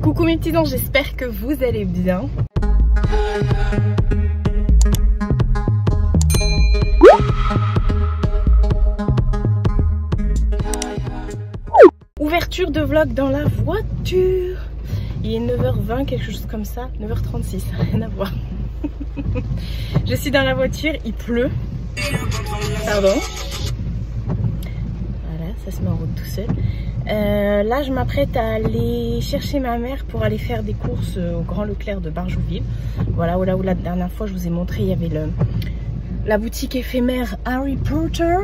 Coucou mes petits anges, j'espère que vous allez bien. Ouverture de vlog dans la voiture. Il est 9h20, quelque chose comme ça, 9h36, rien à voir. Je suis dans la voiture, il pleut. Pardon. Voilà, ça se met en route tout seul. Là, je m'apprête à aller chercher ma mère pour aller faire des courses au Grand Leclerc de Barjouville. Voilà, où la dernière fois je vous ai montré, il y avait la boutique éphémère Harry Potter.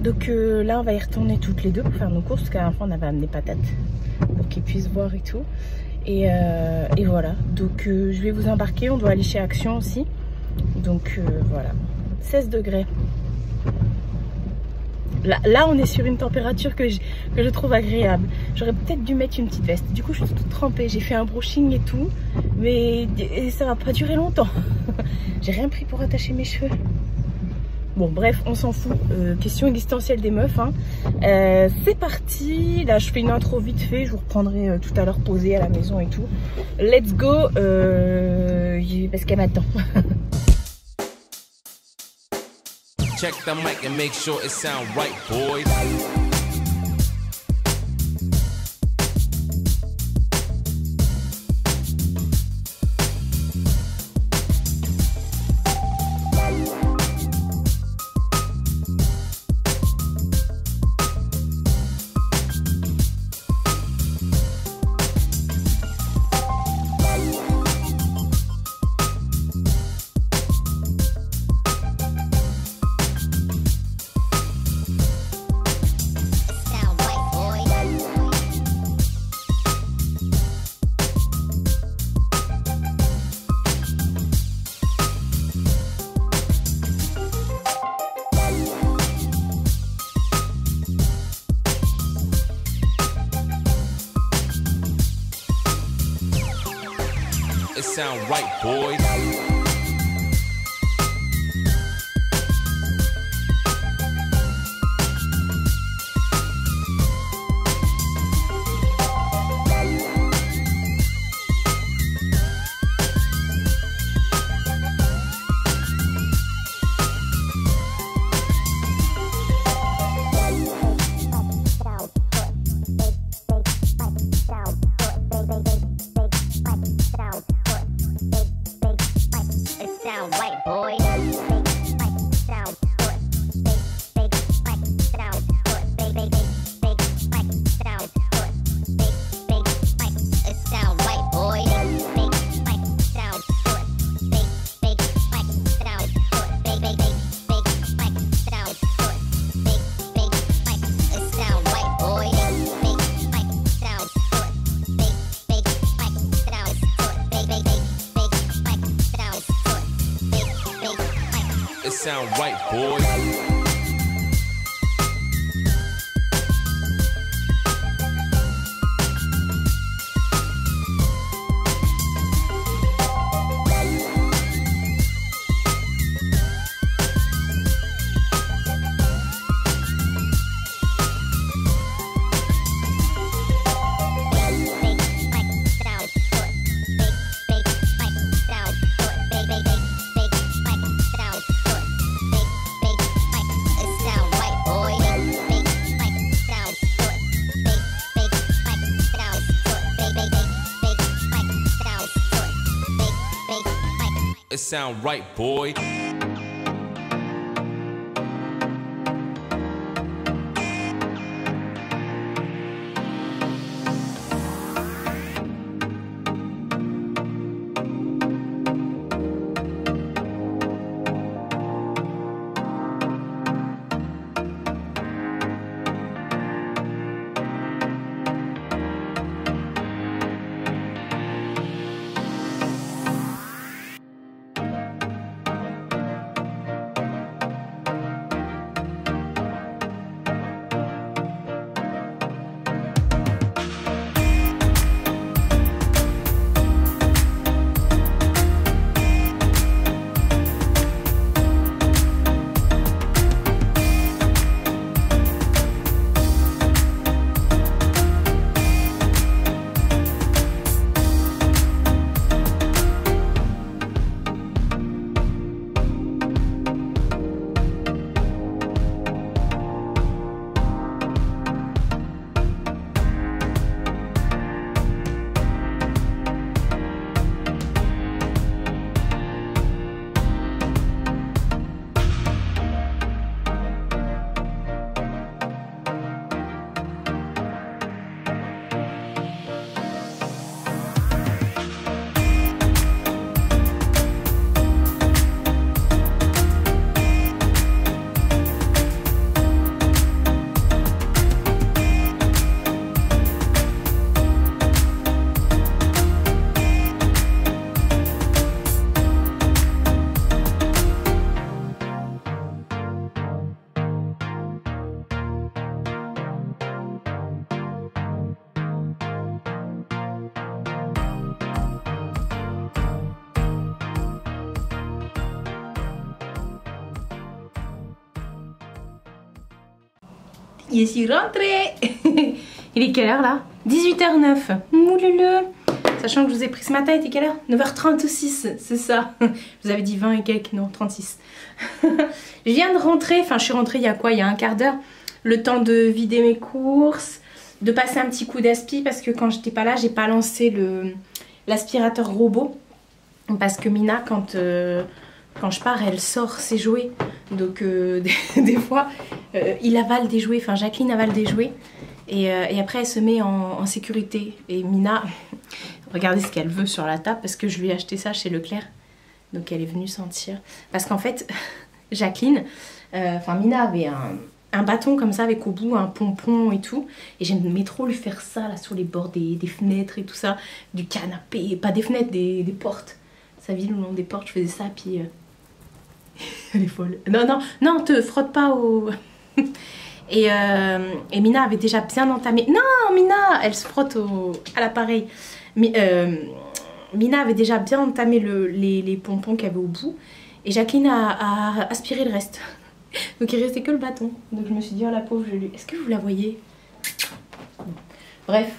Donc là, on va y retourner toutes les deux pour faire nos courses, parce qu'à la fin, on avait amené patates pour qu'ils puissent voir et tout. Et voilà, donc je vais vous embarquer, on doit aller chez Action aussi. Donc voilà, 16 degrés. Là, on est sur une température que je trouve agréable. J'aurais peut-être dû mettre une petite veste. Du coup, je suis toute trempée. J'ai fait un brushing et tout. Mais ça va pas durer longtemps. J'ai rien pris pour attacher mes cheveux. Bon, bref, on s'en fout. Question existentielle des meufs. Hein. C'est parti. Là, je fais une intro vite fait. Je vous reprendrai tout à l'heure posée à la maison et tout. Let's go. Parce qu'elle m'attend. Check the mic and make sure it sound right, boys. It sound right, boys. It sound right, boys. It sound right, boy. je suis rentrée. Il est quelle heure là? 18h09. Moululeu. Sachant que je vous ai pris ce matin, il était quelle heure? 9h36, c'est ça. Je vous avais dit 20 et quelques, non, 36. Je viens de rentrer, enfin je suis rentrée il y a quoi? Il y a un quart d'heure. Le temps de vider mes courses, de passer un petit coup d'aspi parce que quand j'étais pas là, j'ai pas lancé l'aspirateur robot. Parce que Mina, quand je pars, elle sort ses jouets. Donc des fois, il avale des jouets, enfin Jacqueline avale des jouets. Et après, elle se met en sécurité. Et Mina, regardez ce qu'elle veut sur la table parce que je lui ai acheté ça chez Leclerc. Donc elle est venue sentir. Parce qu'en fait, Jacqueline, Mina avait un bâton comme ça avec au bout un pompon et tout. Et j'aimais trop lui faire ça là sur les bords des fenêtres et tout ça. Du canapé, pas des fenêtres, des portes. Sa vie le long des portes, je faisais ça, puis elle est folle. Non, te frotte pas au... et Mina avait déjà bien entamé... Non, Mina, elle se frotte à l'appareil. Mina avait déjà bien entamé les pompons qu'il y avait au bout. Et Jacqueline a aspiré le reste. Donc il restait que le bâton. Donc je me suis dit, oh la pauvre, est-ce que vous la voyez? Bref.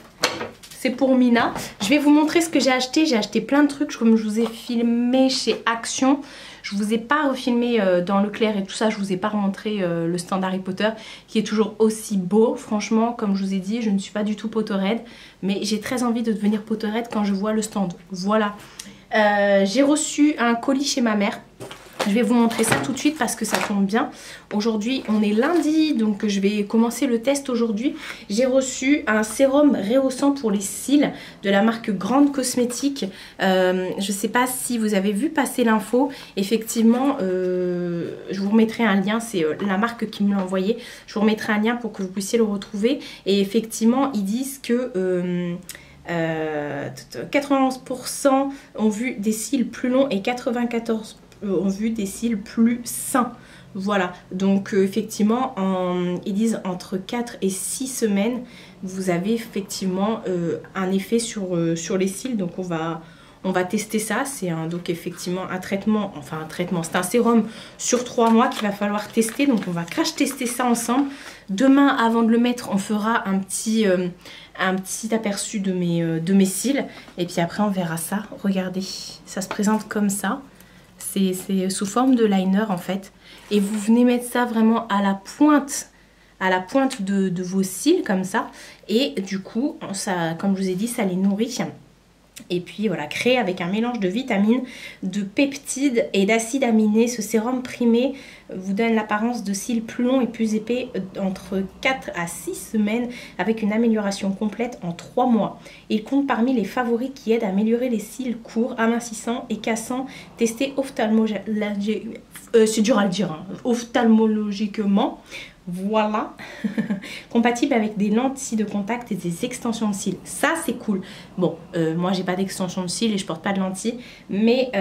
C'est pour Mina. Je vais vous montrer ce que j'ai acheté. J'ai acheté plein de trucs comme je vous ai filmé chez Action. Je vous ai pas refilmé dans Leclerc et tout ça. Je vous ai pas remontré le stand Harry Potter qui est toujours aussi beau. Franchement, comme je vous ai dit, je ne suis pas du tout Potterhead. Mais j'ai très envie de devenir Potterhead quand je vois le stand. Voilà. J'ai reçu un colis chez ma mère. Je vais vous montrer ça tout de suite parce que ça tombe bien. Aujourd'hui, on est lundi, donc je vais commencer le test aujourd'hui. J'ai reçu un sérum rehaussant pour les cils de la marque Grande Cosmétique. Je ne sais pas si vous avez vu passer l'info. Effectivement, je vous remettrai un lien. C'est la marque qui me l'a envoyé. Je vous remettrai un lien pour que vous puissiez le retrouver. Et effectivement, ils disent que... 91% ont vu des cils plus longs et 94% ont vu des cils plus sains. Voilà, donc effectivement, ils disent entre 4 et 6 semaines, vous avez effectivement un effet sur les cils. Donc on va tester ça. C'est donc effectivement un traitement, c'est un sérum sur 3 mois qu'il va falloir tester. Donc on va crash tester ça ensemble. Demain, avant de le mettre, on fera un petit aperçu de mes cils. Et puis après, on verra ça. Regardez, ça se présente comme ça. C'est sous forme de liner en fait. Et vous venez mettre ça vraiment à la pointe de vos cils comme ça. Et du coup, ça, comme je vous ai dit, ça les nourrit. Et puis voilà, créé avec un mélange de vitamines, de peptides et d'acides aminés, ce sérum primé vous donne l'apparence de cils plus longs et plus épais entre 4 à 6 semaines avec une amélioration complète en 3 mois. Il compte parmi les favoris qui aident à améliorer les cils courts, amincissants et cassants, testés c'est dur à le dire, hein, ophtalmologiquement. Voilà. Compatible avec des lentilles de contact et des extensions de cils. Ça c'est cool. Bon, moi j'ai pas d'extension de cils et je porte pas de lentilles. Mais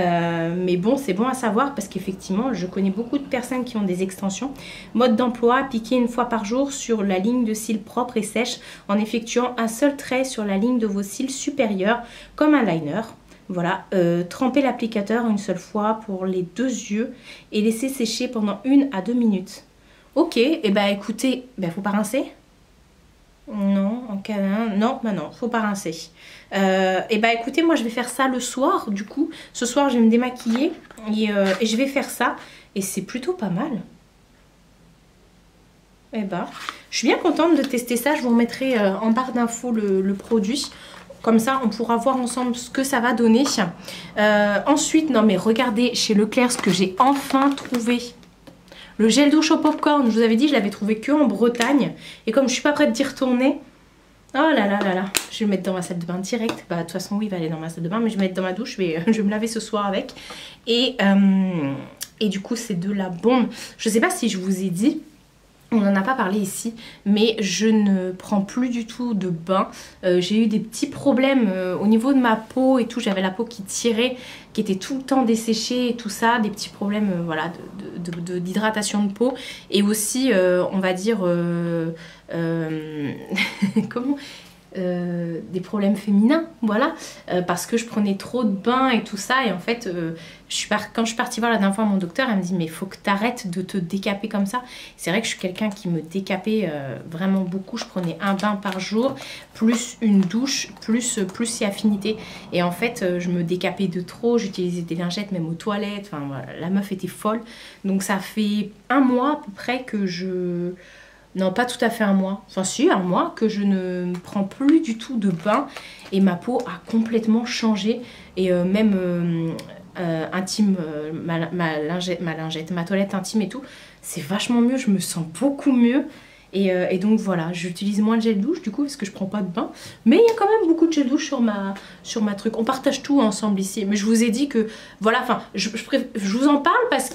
bon, c'est bon à savoir parce qu'effectivement je connais beaucoup de personnes qui ont des extensions. Mode d'emploi, appliquer une fois par jour sur la ligne de cils propre et sèche en effectuant un seul trait sur la ligne de vos cils supérieurs comme un liner. Voilà, tremper l'applicateur une seule fois pour les 2 yeux et laisser sécher pendant 1 à 2 minutes. Ok, et bah écoutez, faut pas rincer? Non, en câlin, non, faut pas rincer. Et bah écoutez, moi je vais faire ça le soir, du coup. Ce soir je vais me démaquiller et je vais faire ça. Et c'est plutôt pas mal. Et bah, je suis bien contente de tester ça. Je vous remettrai en barre d'infos le produit. Comme ça, on pourra voir ensemble ce que ça va donner. Ensuite, non mais regardez chez Leclerc ce que j'ai enfin trouvé. Le gel douche au popcorn, je vous avais dit, je l'avais trouvé que en Bretagne. Et comme je suis pas prête d'y retourner, oh là là là là, je vais le mettre dans ma salle de bain direct. Bah de toute façon, oui, il va aller dans ma salle de bain, mais je vais le mettre dans ma douche, je vais me laver ce soir avec. Et du coup, c'est de la bombe. Je sais pas si je vous ai dit, on n'en a pas parlé ici, mais je ne prends plus du tout de bain. J'ai eu des petits problèmes au niveau de ma peau et tout. J'avais la peau qui tirait, qui était tout le temps desséchée et tout ça. Des petits problèmes voilà, d'hydratation de peau. Et aussi, on va dire, comment des problèmes féminins, voilà, parce que je prenais trop de bains et tout ça. Et en fait, quand je suis partie voir la dernière fois mon docteur, elle me dit mais il faut que tu arrêtes de te décaper comme ça. C'est vrai que je suis quelqu'un qui me décapait vraiment beaucoup. Je prenais un bain par jour, plus une douche, plus si affinité. Et en fait, je me décapais de trop, j'utilisais des lingettes même aux toilettes. Enfin voilà, la meuf était folle. Donc ça fait un mois à peu près que je... Non, pas tout à fait un mois. Enfin si, un mois que je ne prends plus du tout de bain. Et ma peau a complètement changé. Et même intime, ma lingette, ma toilette intime et tout, c'est vachement mieux. Je me sens beaucoup mieux. Et donc voilà, j'utilise moins de gel douche du coup parce que je prends pas de bain. Mais il y a quand même beaucoup de gel douche sur ma truc. On partage tout ensemble ici. Mais je vous ai dit que... Voilà, enfin, je vous en parle parce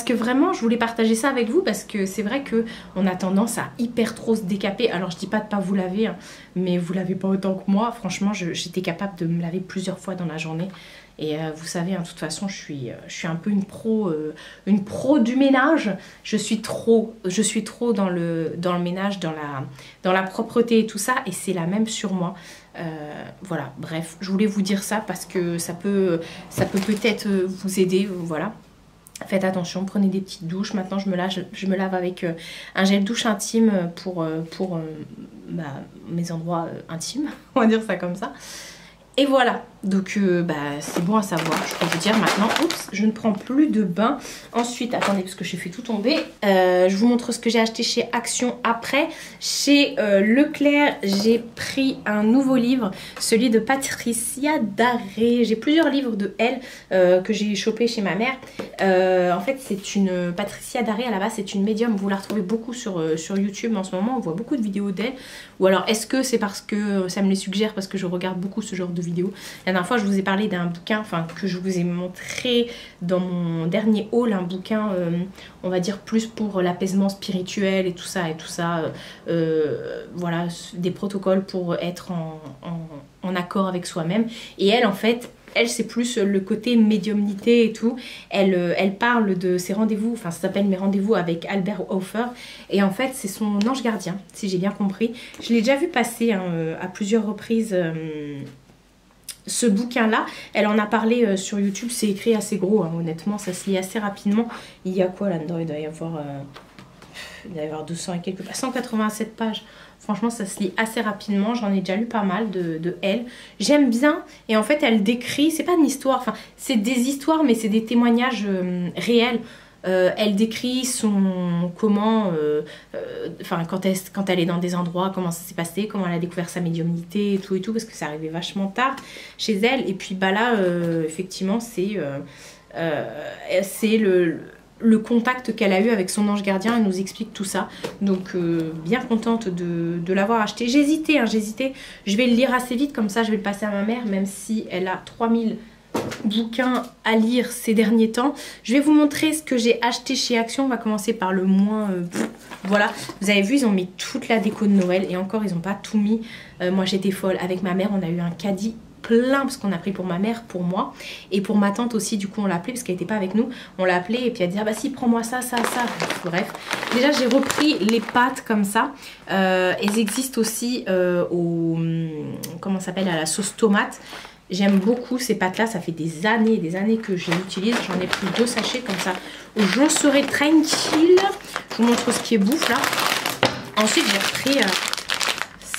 que vraiment je voulais partager ça avec vous, parce que c'est vrai qu'on a tendance à hyper trop se décaper. Alors je dis pas de pas vous laver, hein, mais vous lavez pas autant que moi. Franchement j'étais capable de me laver plusieurs fois dans la journée. Et vous savez, hein, de toute façon je suis un peu une pro du ménage. Je suis trop dans le ménage, dans la propreté et tout ça. Et c'est la même sur moi. Voilà, bref, je voulais vous dire ça parce que ça peut peut-être vous aider, voilà. Faites attention, prenez des petites douches. Maintenant je me lave avec un gel douche intime pour mes endroits intimes, on va dire ça comme ça. Et voilà, donc c'est bon à savoir, je peux vous dire maintenant. Oups, je ne prends plus de bain. Ensuite, attendez parce que j'ai fait tout tomber. Je vous montre ce que j'ai acheté chez Action après. Chez Leclerc, j'ai pris un nouveau livre, celui de Patricia Daré. J'ai plusieurs livres de elle que j'ai chopé chez ma mère. En fait, c'est une Patricia Daré à la base, c'est une médium. Vous la retrouvez beaucoup sur YouTube en ce moment. On voit beaucoup de vidéos d'elle. Ou alors, est-ce que c'est parce que ça me les suggère parce que je regarde beaucoup ce genre de vidéos. La dernière fois, je vous ai parlé d'un bouquin, enfin que je vous ai montré dans mon dernier haul, un bouquin, on va dire plus pour l'apaisement spirituel et tout ça, voilà, des protocoles pour être en accord avec soi-même. Et elle, en fait, elle, c'est plus le côté médiumnité et tout. Elle parle de ses rendez-vous, enfin ça s'appelle Mes rendez-vous avec Albert Hoffer. Et en fait, c'est son ange gardien, si j'ai bien compris. Je l'ai déjà vu passer hein, à plusieurs reprises ce bouquin-là. Elle en a parlé sur YouTube, c'est écrit assez gros, hein, honnêtement, ça se lit assez rapidement. Il y a quoi là-dedans? Il doit y avoir 200 et quelques pages, 187 pages. Franchement, ça se lit assez rapidement. J'en ai déjà lu pas mal de elle. J'aime bien. Et en fait, elle décrit... C'est pas une histoire. Enfin, c'est des histoires, mais c'est des témoignages réels. Elle décrit comment... quand elle est dans des endroits, comment ça s'est passé, comment elle a découvert sa médiumnité et tout, parce que ça arrivait vachement tard chez elle. Et puis, bah là, effectivement, c'est le contact qu'elle a eu avec son ange gardien. Elle nous explique tout ça, donc bien contente de l'avoir acheté. J'hésitais, je vais le lire assez vite, comme ça je vais le passer à ma mère, même si elle a 3000 bouquins à lire ces derniers temps. Je vais vous montrer ce que j'ai acheté chez Action. On va commencer par le moins... voilà, vous avez vu, ils ont mis toute la déco de Noël, et encore ils n'ont pas tout mis. Moi j'étais folle, avec ma mère on a eu un caddie plein, parce qu'on a pris pour ma mère, pour moi et pour ma tante aussi. Du coup on l'a appelé parce qu'elle n'était pas avec nous, on l'a appelé et puis elle dit ah bah si, prends-moi ça. Bref, déjà j'ai repris les pâtes comme ça. Elles existent aussi comment ça s'appelle, à la sauce tomate. J'aime beaucoup ces pâtes là, ça fait des années que je les utilise. J'en ai pris 2 sachets comme ça, je serai tranquille. Je vous montre ce qui est bouffe là. Ensuite j'ai repris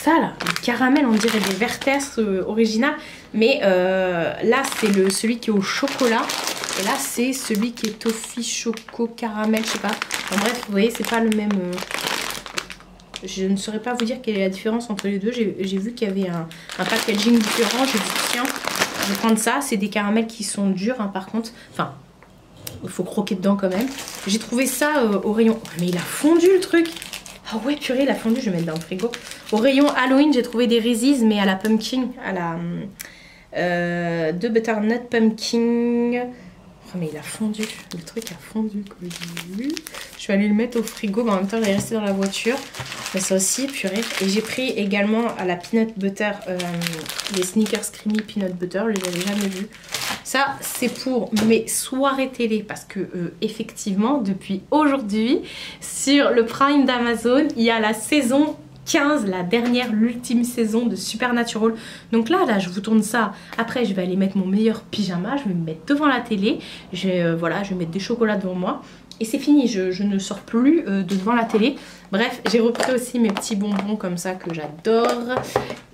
ça là, le caramel, on dirait des Vertès originales, mais là c'est celui qui est au chocolat, et là c'est celui qui est toffee choco caramel, je sais pas. En bref, vous voyez, c'est pas le même. Je ne saurais pas vous dire quelle est la différence entre les deux. J'ai vu qu'il y avait un packaging différent. J'ai dit tiens, je vais prendre ça. C'est des caramels qui sont durs hein, par contre. Enfin, il faut croquer dedans quand même. J'ai trouvé ça au rayon. Oh, mais il a fondu le truc. Ah ouais purée, il a fondu, je vais mettre dans le frigo. Au rayon Halloween, j'ai trouvé des Reese's, mais à la pumpkin, à la de butternut pumpkin. Oh mais il a fondu, le truc a fondu. Je vais aller le mettre au frigo, mais en même temps il est resté dans la voiture. Mais ça aussi, purée. Et j'ai pris également à la peanut butter, les Snickers Creamy Peanut Butter, je les avais jamais vus. Ça c'est pour mes soirées télé, parce que effectivement depuis aujourd'hui sur le Prime d'Amazon il y a la saison 15, la dernière, l'ultime saison de Supernatural. Donc là, je vous tourne ça. Après, je vais aller mettre mon meilleur pyjama. Je vais me mettre devant la télé. Voilà, je vais mettre des chocolats devant moi. Et c'est fini, je ne sors plus de devant la télé. Bref, j'ai repris aussi mes petits bonbons comme ça que j'adore.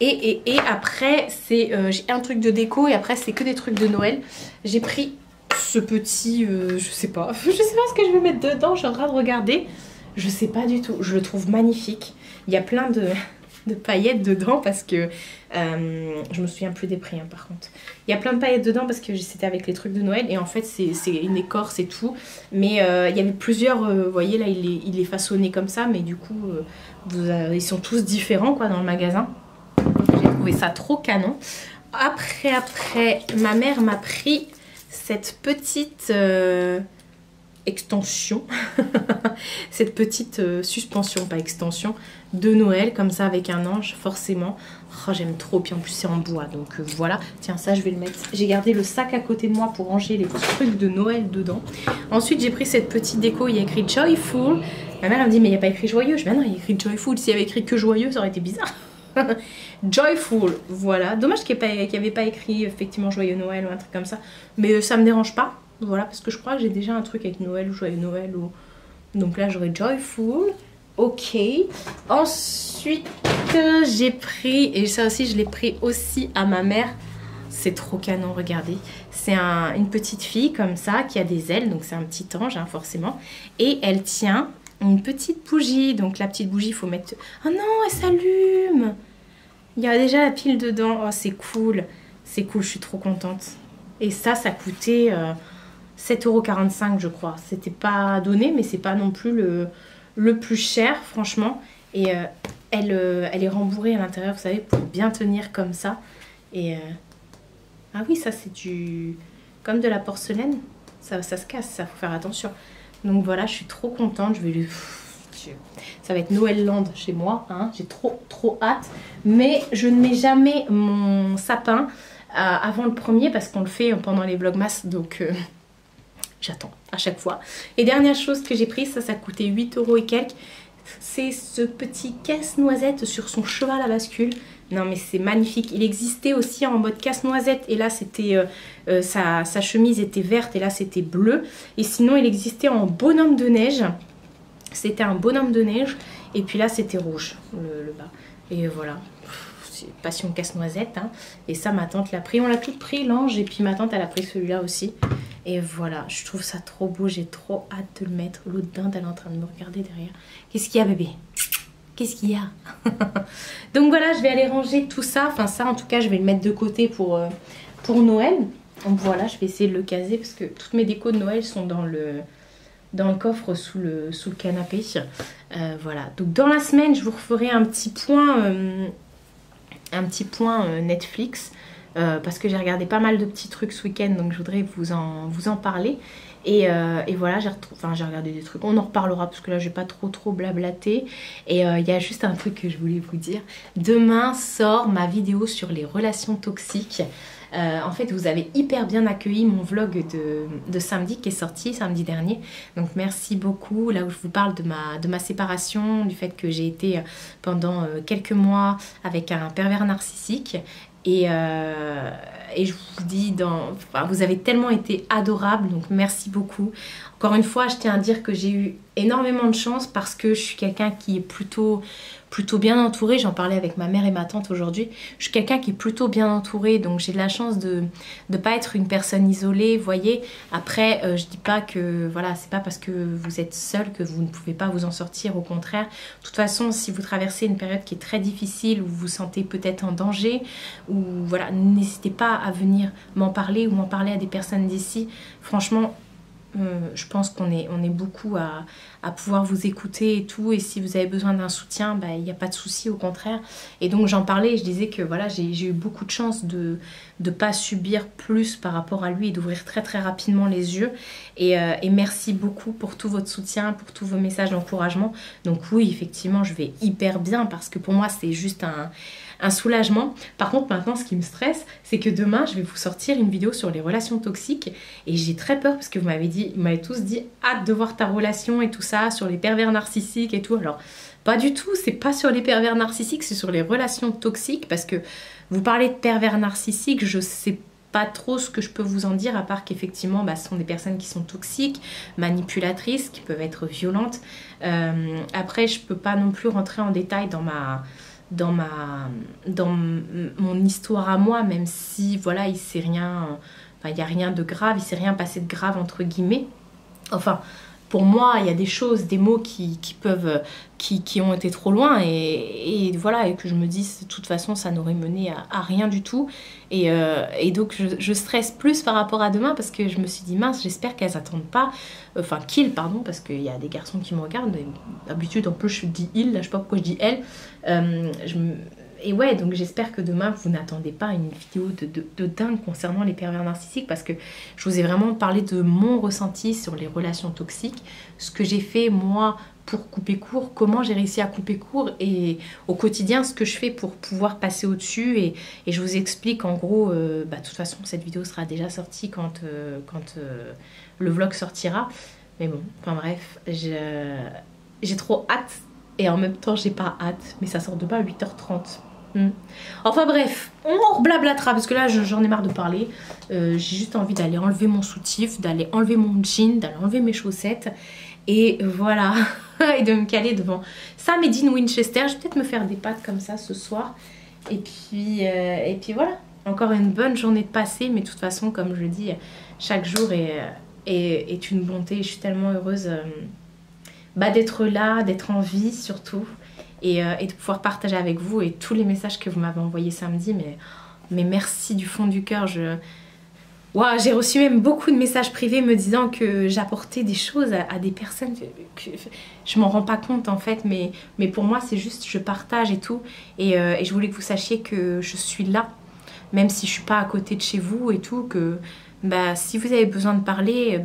Et après, j'ai un truc de déco et après, c'est que des trucs de Noël. J'ai pris ce petit, je sais pas ce que je vais mettre dedans. Je suis en train de regarder. Je sais pas du tout, je le trouve magnifique. Il y a plein de paillettes dedans parce que je me souviens plus des prix hein, par contre. Il y a plein de paillettes dedans parce que c'était avec les trucs de Noël et en fait c'est une écorce et tout. Mais il y avait plusieurs, vous voyez là il est façonné comme ça mais du coup ils sont tous différents quoi dans le magasin. J'ai trouvé ça trop canon. Après ma mère m'a pris cette petite... extension cette petite suspension, pas extension, de Noël comme ça avec un ange forcément. Oh, j'aime trop, puis en plus c'est en bois donc voilà. Tiens ça je vais le mettre, j'ai gardé le sac à côté de moi pour ranger les petits trucs de Noël dedans. Ensuite j'ai pris cette petite déco, il y a écrit Joyful. Ma mère elle me dit mais il n'y a pas écrit joyeux. Je dis bah non il y a écrit Joyful, s'il y avait écrit que joyeux ça aurait été bizarre. Joyful, voilà, dommage qu'il n'y avait pas écrit effectivement joyeux Noël ou un truc comme ça, mais ça me dérange pas. Voilà, parce que je crois que j'ai déjà un truc avec Noël ou Joyeux Noël. Donc là, j'aurai Joyful. Ok. Ensuite, j'ai pris, et ça aussi, je l'ai pris aussi à ma mère. C'est trop canon, regardez. C'est une petite fille comme ça, qui a des ailes. Donc c'est un petit ange, hein, forcément. Et elle tient une petite bougie. Donc la petite bougie, il faut mettre... Oh non, elle s'allume. Il y a déjà la pile dedans. Oh, c'est cool. C'est cool, je suis trop contente. Et ça coûtait... 7,45 € je crois. C'était pas donné mais c'est pas non plus le plus cher franchement. Et elle est rembourrée à l'intérieur vous savez pour bien tenir comme ça. Et ah oui ça c'est comme de la porcelaine. Ça se casse, ça faut faire attention. Donc voilà je suis trop contente. Ça va être Noël Land chez moi hein. J'ai trop hâte. Mais je ne mets jamais mon sapin avant le 1er parce qu'on le fait pendant les vlogmas donc... J'attends à chaque fois. Et dernière chose que j'ai prise, ça coûtait 8 € et quelques. C'est ce petit casse-noisette sur son cheval à bascule. Non mais c'est magnifique. Il existait aussi en mode casse-noisette. Et là c'était sa chemise était verte et là c'était bleu. Et sinon il existait en bonhomme de neige. C'était un bonhomme de neige. Et puis là c'était rouge le bas. Et voilà. Passion casse-noisette hein. Et ça ma tante l'a pris, on l'a toutes pris l'ange et puis ma tante elle a pris celui-là aussi. Et voilà, je trouve ça trop beau, j'ai trop hâte de le mettre. L'autre dinde elle est en train de me regarder derrière. Qu'est-ce qu'il y a bébé? Qu'est-ce qu'il y a? Donc voilà, je vais aller ranger tout ça. Enfin ça en tout cas je vais le mettre de côté pour Noël. Donc voilà, je vais essayer de le caser parce que toutes mes décos de Noël sont dans le coffre sous le canapé. Voilà, donc dans la semaine je vous referai un petit point Netflix parce que j'ai regardé pas mal de petits trucs ce week-end donc je voudrais vous en parler et voilà j'ai regardé des trucs, on en reparlera parce que là je vais pas trop blablater et il y a juste un truc que je voulais vous dire. Demain sort ma vidéo sur les relations toxiques. En fait vous avez hyper bien accueilli mon vlog de samedi qui est sorti samedi dernier, donc merci beaucoup. Là où je vous parle de ma séparation, du fait que j'ai été pendant quelques mois avec un pervers narcissique et je vous dis vous avez tellement été adorables donc merci beaucoup. Encore une fois je tiens à dire que j'ai eu énormément de chance parce que je suis quelqu'un qui est plutôt bien entourée. J'en parlais avec ma mère et ma tante aujourd'hui. Je suis quelqu'un qui est plutôt bien entourée donc j'ai de la chance de ne pas être une personne isolée, vous voyez. Après je dis pas que voilà, c'est pas parce que vous êtes seul que vous ne pouvez pas vous en sortir, au contraire. De toute façon si vous traversez une période qui est très difficile, où vous vous sentez peut-être en danger, ou voilà, n'hésitez pas à venir m'en parler ou m'en parler à des personnes d'ici. Franchement je pense qu'on est beaucoup à pouvoir vous écouter et tout, et si vous avez besoin d'un soutien, il n'y a pas de souci, au contraire. Et donc j'en parlais et je disais que voilà, j'ai eu beaucoup de chance de ne pas subir plus par rapport à lui et d'ouvrir très rapidement les yeux. Et merci beaucoup pour tout votre soutien, pour tous vos messages d'encouragement. Donc oui, effectivement, je vais hyper bien parce que pour moi, c'est juste un soulagement. Par contre maintenant ce qui me stresse c'est que demain je vais vous sortir une vidéo sur les relations toxiques et j'ai très peur parce que vous m'avez tous dit hâte de voir ta relation et tout ça, sur les pervers narcissiques et tout. Alors Pas du tout, c'est pas sur les pervers narcissiques, c'est sur les relations toxiques, parce que vous parlez de pervers narcissiques, je sais pas trop ce que je peux vous en dire, à part qu'effectivement, ce sont des personnes qui sont toxiques, manipulatrices, qui peuvent être violentes. Après, je peux pas non plus rentrer en détail dans mon histoire à moi, même si, voilà, il s'est rien... il n'y a rien de grave, il s'est rien passé de grave entre guillemets. Enfin, pour moi, il y a des choses, des mots qui ont été trop loin et voilà, et que je me dis, de toute façon, ça n'aurait mené à rien du tout. Et donc, je stresse plus par rapport à demain parce que je me suis dit, mince, j'espère qu'elles attendent pas, pardon, parce qu'il y a des garçons qui me regardent. D'habitude, en plus, je dis il, là, je sais pas pourquoi je dis elle. Et ouais, donc j'espère que demain, vous n'attendez pas une vidéo de dingue concernant les pervers narcissiques, parce que je vous ai vraiment parlé de mon ressenti sur les relations toxiques, ce que j'ai fait moi pour couper court, comment j'ai réussi à couper court, et au quotidien ce que je fais pour pouvoir passer au-dessus, et je vous explique en gros, de toute façon cette vidéo sera déjà sortie quand le vlog sortira, mais bon, enfin bref, j'ai trop hâte, et en même temps j'ai pas hâte, mais ça sort demain à 8h30. Enfin bref, on reblablatera parce que là j'en ai marre de parler. J'ai juste envie d'aller enlever mon soutif, d'aller enlever mon jean, d'aller enlever mes chaussettes et voilà, et de me caler devant ça, Made in Winchester. Je vais peut-être me faire des pâtes comme ça ce soir et puis voilà, encore une bonne journée de passé, mais de toute façon comme je dis, chaque jour est une bonté. Je suis tellement heureuse d'être là, d'être en vie surtout. Et de pouvoir partager avec vous, et tous les messages que vous m'avez envoyés samedi, mais merci du fond du cœur. J'ai reçu même beaucoup de messages privés me disant que j'apportais des choses à des personnes que je m'en rends pas compte en fait, mais pour moi c'est juste je partage et tout, et je voulais que vous sachiez que je suis là, même si je suis pas à côté de chez vous et tout, que si vous avez besoin de parler,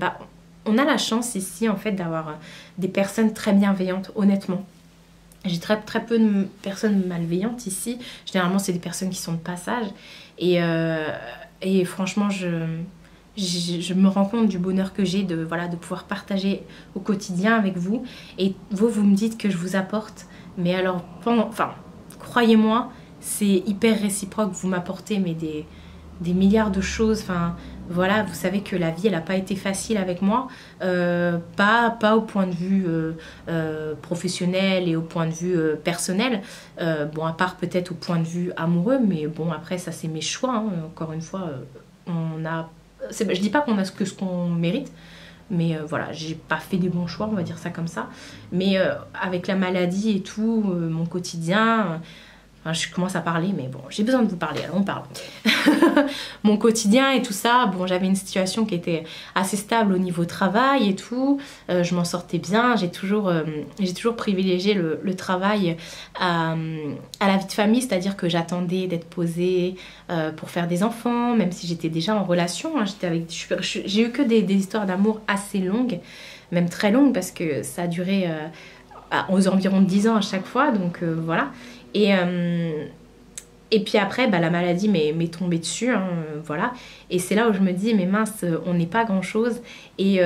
on a la chance ici en fait d'avoir des personnes très bienveillantes, honnêtement. J'ai très peu de personnes malveillantes ici. Généralement, c'est des personnes qui sont de passage. Et franchement, je me rends compte du bonheur que j'ai de pouvoir partager au quotidien avec vous. Et vous me dites que je vous apporte. Mais alors, croyez-moi, c'est hyper réciproque. Vous m'apportez des milliards de choses. Voilà, vous savez que la vie, elle n'a pas été facile avec moi, pas au point de vue professionnel et au point de vue personnel, à part peut-être au point de vue amoureux, mais bon, après, ça c'est mes choix, hein. Encore une fois, je dis pas qu'on a ce qu'on mérite, mais voilà, j'ai pas fait des bons choix, on va dire ça comme ça, mais avec la maladie et tout, mon quotidien... je commence à parler, mais bon, j'ai besoin de vous parler, alors on parle. Mon quotidien et tout ça, bon, j'avais une situation qui était assez stable au niveau travail et tout. Je m'en sortais bien, j'ai toujours privilégié le travail à la vie de famille, c'est-à-dire que j'attendais d'être posée pour faire des enfants, même si j'étais déjà en relation. Hein, j'ai eu que des histoires d'amour assez longues, même très longues, parce que ça a duré aux environs de 10 ans à chaque fois, donc voilà. Et puis après, la maladie m'est tombée dessus, hein, voilà. Et c'est là où je me dis, mais mince, on n'est pas grand-chose. Et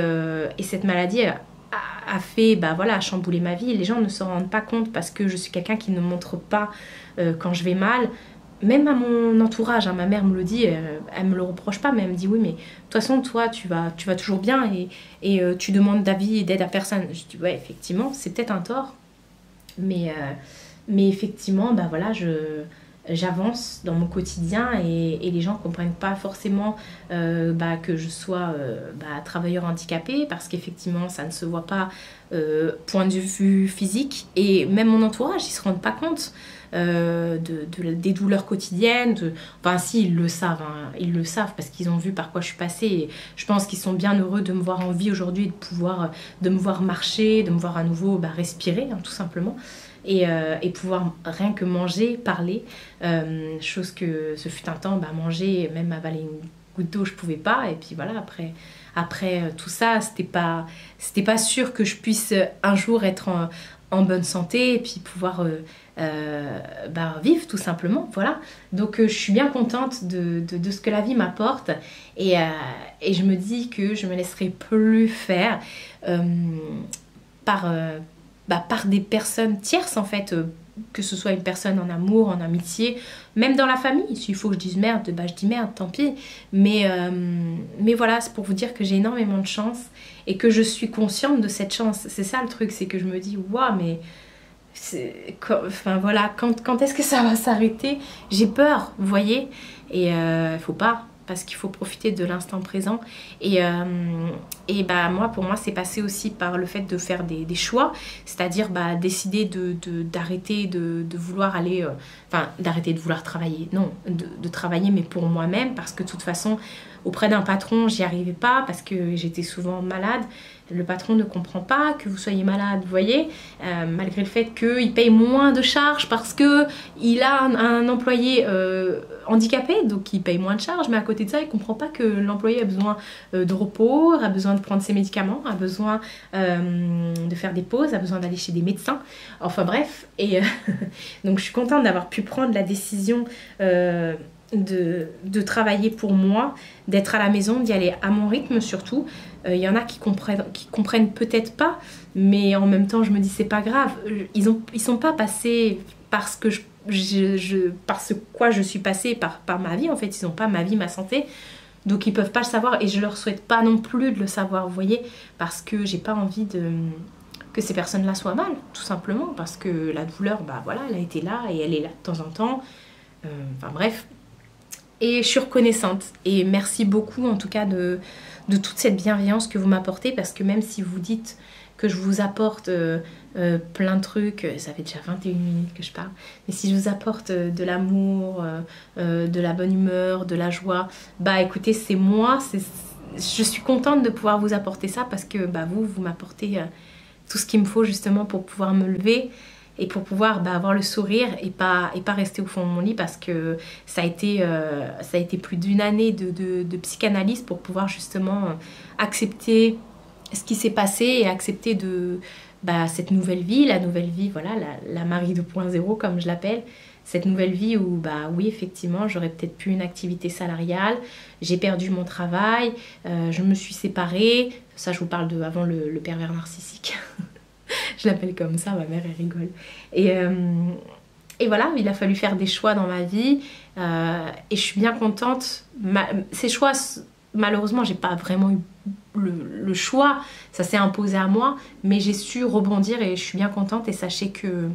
cette maladie a fait, a chamboulé ma vie. Les gens ne se rendent pas compte parce que je suis quelqu'un qui ne montre pas quand je vais mal. Même à mon entourage, hein, ma mère me le dit, elle me le reproche pas, mais elle me dit, oui, mais de toute façon, toi, tu vas toujours bien et tu demandes d'avis et d'aide à personne. Je dis, ouais, effectivement, c'est peut-être un tort, mais effectivement, voilà, j'avance dans mon quotidien et les gens ne comprennent pas forcément que je sois travailleur handicapé, parce qu'effectivement ça ne se voit pas point de vue physique, et même mon entourage, ils ne se rendent pas compte des douleurs quotidiennes. Si, ils le savent, hein, ils le savent parce qu'ils ont vu par quoi je suis passée, et je pense qu'ils sont bien heureux de me voir en vie aujourd'hui, de me voir marcher, de me voir à nouveau respirer, hein, tout simplement. Et pouvoir rien que manger, parler, chose que ce fut un temps, manger, même avaler une goutte d'eau, je pouvais pas. Et puis voilà, après tout ça, c'était pas sûr que je puisse un jour être en bonne santé et puis pouvoir vivre tout simplement, voilà. Donc je suis bien contente de ce que la vie m'apporte, et je me dis que je me laisserai plus faire par par des personnes tierces en fait, que ce soit une personne en amour, en amitié, même dans la famille. S'il faut que je dise merde, bah je dis merde, tant pis. Mais voilà, c'est pour vous dire que j'ai énormément de chance et que je suis consciente de cette chance. C'est ça le truc, c'est que je me dis waouh, mais enfin voilà, quand est-ce que ça va s'arrêter? J'ai peur, vous voyez. Et faut pas, parce qu'il faut profiter de l'instant présent. Et bah moi, pour moi, c'est passé aussi par le fait de faire des choix, c'est-à-dire bah, décider d'arrêter de vouloir aller, enfin d'arrêter de vouloir travailler, non, de travailler mais pour moi-même, parce que de toute façon, auprès d'un patron, j'y arrivais pas parce que j'étais souvent malade. Le patron ne comprend pas que vous soyez malade, vous voyez, malgré le fait qu'il paye moins de charges parce qu'il a un employé handicapé, donc il paye moins de charges, mais à côté de ça, il ne comprend pas que l'employé a besoin de repos, a besoin de prendre ses médicaments, a besoin de faire des pauses, a besoin d'aller chez des médecins, enfin bref. Et donc je suis contente d'avoir pu prendre la décision de travailler pour moi, d'être à la maison, d'y aller à mon rythme surtout. Il y en a qui comprennent peut-être pas, mais en même temps je me dis c'est pas grave, ils sont pas passés par ce que par ce quoi je suis passée par ma vie en fait, ils n'ont pas ma vie, ma santé, donc ils peuvent pas le savoir et je leur souhaite pas non plus de le savoir, vous voyez, parce que j'ai pas envie que ces personnes-là soient mal, tout simplement, parce que la douleur, bah voilà, elle a été là et elle est là de temps en temps, enfin bref. Et je suis reconnaissante et merci beaucoup en tout cas de toute cette bienveillance que vous m'apportez, parce que même si vous dites que je vous apporte plein de trucs, ça fait déjà 21 minutes que je parle, mais si je vous apporte de l'amour, de la bonne humeur, de la joie, bah écoutez, c'est moi, je suis contente de pouvoir vous apporter ça, parce que bah, vous m'apportez tout ce qu'il me faut justement pour pouvoir me lever et pour pouvoir avoir le sourire et pas rester au fond de mon lit, parce que ça a été plus d'une année de psychanalyse pour pouvoir justement accepter ce qui s'est passé et accepter cette nouvelle vie, la nouvelle vie, voilà, la Marie 2.0 comme je l'appelle, cette nouvelle vie où bah oui effectivement j'aurais peut-être plus une activité salariale, j'ai perdu mon travail, je me suis séparée, ça je vous parle de avant le pervers narcissique. Je l'appelle comme ça, ma mère elle rigole. Et voilà, il a fallu faire des choix dans ma vie et je suis bien contente. Ces choix, malheureusement, j'ai pas vraiment eu le choix, ça s'est imposé à moi, mais j'ai su rebondir et je suis bien contente. Et sachez que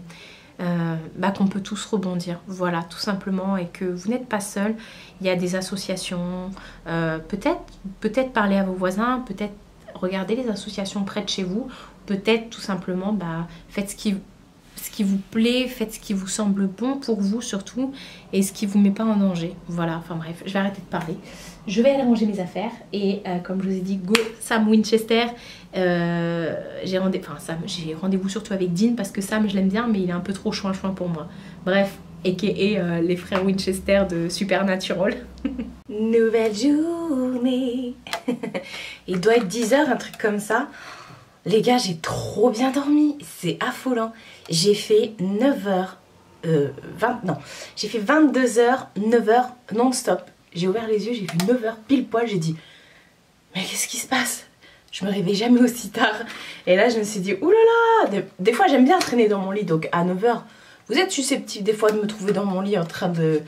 qu'on peut tous rebondir, voilà, tout simplement, et que vous n'êtes pas seul. Il y a des associations, peut-être parler à vos voisins, peut-être regarder les associations près de chez vous. Peut-être tout simplement, faites ce qui vous plaît, faites ce qui vous semble bon pour vous surtout, et ce qui ne vous met pas en danger. Voilà, enfin bref, je vais arrêter de parler. Je vais aller ranger mes affaires et comme je vous ai dit, go Sam Winchester. J'ai rendez-vous surtout avec Dean parce que Sam, je l'aime bien, mais il est un peu trop chouin-chouin pour moi. Bref, a.k.a. les frères Winchester de Supernatural. Nouvelle journée. Il doit être 10h, un truc comme ça. Les gars, j'ai trop bien dormi, c'est affolant. J'ai fait 9h, j'ai fait 22h, 9h non-stop. J'ai ouvert les yeux, j'ai vu 9h pile poil, j'ai dit, mais qu'est-ce qui se passe? Je me réveille jamais aussi tard. Et là, je me suis dit, oulala, des fois j'aime bien traîner dans mon lit, donc à 9h, vous êtes susceptible des fois de me trouver dans mon lit en train de,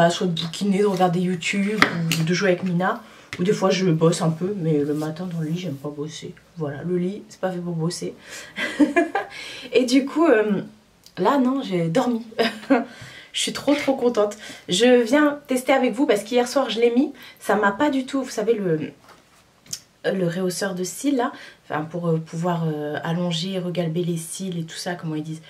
soit de bouquiner, de regarder YouTube, ou de jouer avec Mina. Ou des fois je bosse un peu, mais le matin dans le lit j'aime pas bosser. Voilà, le lit c'est pas fait pour bosser. Et du coup, là non, j'ai dormi. Je suis trop contente. Je viens tester avec vous parce qu'hier soir je l'ai mis. Ça m'a pas du tout, vous savez, le rehausseur de cils là, enfin, pour pouvoir allonger, regalber les cils et tout ça, comment ils disent.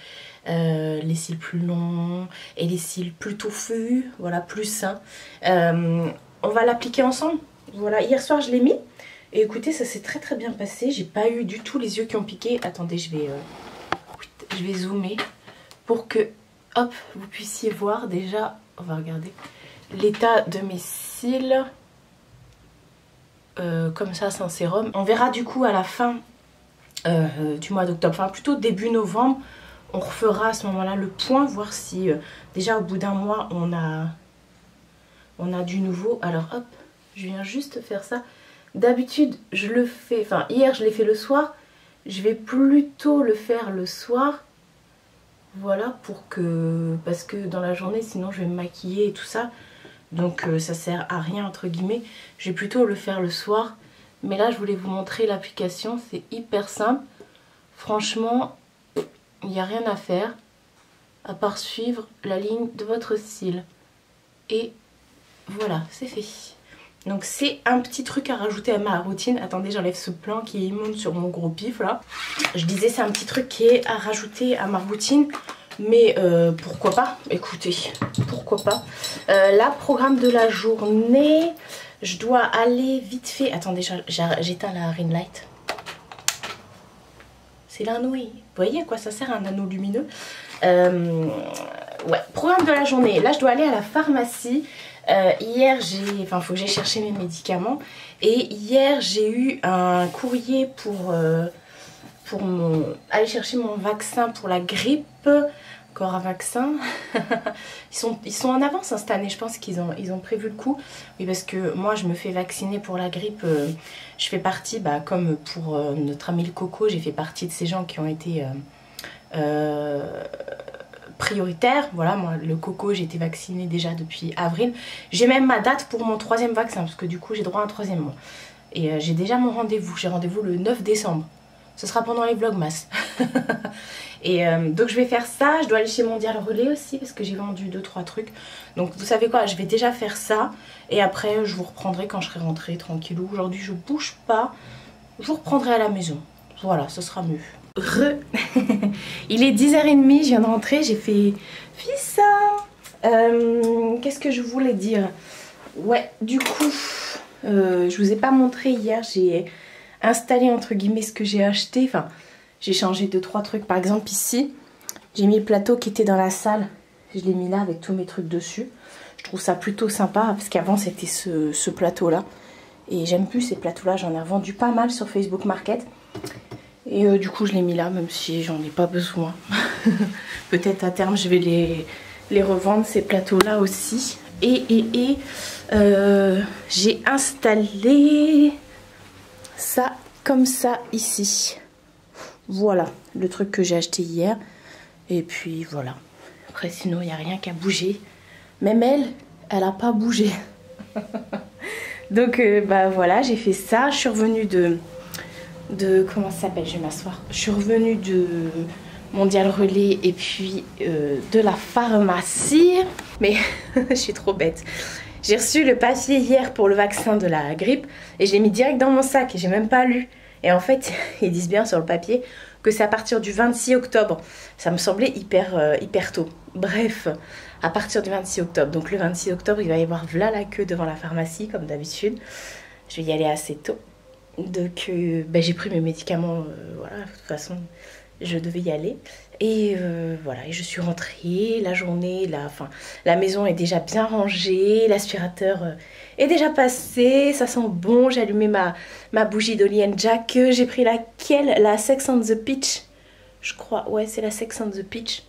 Les cils plus longs et les cils plus touffus, voilà, plus sains. On va l'appliquer ensemble. Voilà, hier soir je l'ai mis et écoutez, ça s'est très bien passé. J'ai pas eu du tout les yeux qui ont piqué. Attendez, je vais zoomer pour que hop, vous puissiez voir déjà, on va regarder l'état de mes cils comme ça sans sérum. On verra du coup à la fin du mois d'octobre, enfin plutôt début novembre, on refera à ce moment là le point, voir si déjà au bout d'un mois on a du nouveau. Alors hop, je viens juste faire ça. D'habitude je le fais, enfin hier je l'ai fait le soir, je vais plutôt le faire le soir. Voilà, parce que dans la journée sinon je vais me maquiller et tout ça. Donc ça sert à rien entre guillemets. Je vais plutôt le faire le soir. Mais là je voulais vous montrer l'application, c'est hyper simple. Franchement, il n'y a rien à faire à part suivre la ligne de votre cils. Et voilà, c'est fait. Donc c'est un petit truc à rajouter à ma routine. Attendez, j'enlève ce plan qui est immonde sur mon gros pif là. Je disais c'est un petit truc qui est à rajouter à ma routine. Mais pourquoi pas, écoutez, pourquoi pas. Là, programme de la journée, je dois aller vite fait. Attendez, j'éteins la ring light. C'est l'anneau, vous voyez à quoi ça sert un anneau lumineux. Ouais, programme de la journée. Là, je dois aller à la pharmacie. Hier, faut que j'aille chercher mes médicaments. Et hier, j'ai eu un courrier pour aller chercher mon vaccin pour la grippe. Encore un vaccin. ils sont en avance hein, cette année, je pense qu'ils ont prévu le coup. Oui, parce que moi je me fais vacciner pour la grippe. Je fais partie, comme pour notre ami le Coco, j'ai fait partie de ces gens qui ont été prioritaires. Voilà, moi le Coco j'ai été vaccinée déjà depuis avril. J'ai même ma date pour mon 3e vaccin, parce que du coup j'ai droit à un 3e mois. Et j'ai déjà mon rendez-vous, j'ai rendez-vous le 9 décembre. Ce sera pendant les vlogmas. Et donc je vais faire ça. Je dois aller chez Mondial Relais aussi parce que j'ai vendu 2-3 trucs. Donc vous savez quoi, je vais déjà faire ça. Et après je vous reprendrai quand je serai rentrée tranquillou. Aujourd'hui je bouge pas. Je vous reprendrai à la maison. Voilà, ce sera mieux. Il est 10h30, je viens de rentrer. J'ai fait ça. Qu'est-ce que je voulais dire? Ouais, du coup, je vous ai pas montré hier. J'ai installé entre guillemets ce que j'ai acheté. Enfin, j'ai changé 2-3 trucs. Par exemple ici, j'ai mis le plateau qui était dans la salle. Je l'ai mis là avec tous mes trucs dessus. Je trouve ça plutôt sympa parce qu'avant c'était ce plateau là. Et j'aime plus ces plateaux là. J'en ai revendu pas mal sur Facebook Market. Et du coup je l'ai mis là même si j'en ai pas besoin. Peut-être à terme je vais les revendre ces plateaux là aussi. Et j'ai installé ça comme ça ici. Voilà le truc que j'ai acheté hier. Et puis voilà. Après sinon il n'y a rien qu'à bouger. Même elle a pas bougé. Donc voilà, j'ai fait ça. Je suis revenue de comment ça s'appelle, je vais m'asseoir. Je suis revenue de Mondial Relais et puis de la pharmacie. Mais je suis trop bête. J'ai reçu le papier hier pour le vaccin de la grippe et je l'ai mis direct dans mon sac et j'ai même pas lu. Et en fait, ils disent bien sur le papier que c'est à partir du 26 octobre. Ça me semblait hyper tôt. Bref, à partir du 26 octobre. Donc le 26 octobre, il va y avoir là la queue devant la pharmacie comme d'habitude. Je vais y aller assez tôt. Donc j'ai pris mes médicaments, voilà, de toute façon je devais y aller. Et voilà, et je suis rentrée, la journée, la maison est déjà bien rangée, l'aspirateur est déjà passé, ça sent bon. J'ai allumé ma bougie d'Holly & Jack, j'ai pris laquelle? La Sex and the Peach, je crois, ouais c'est la Sex and the Peach.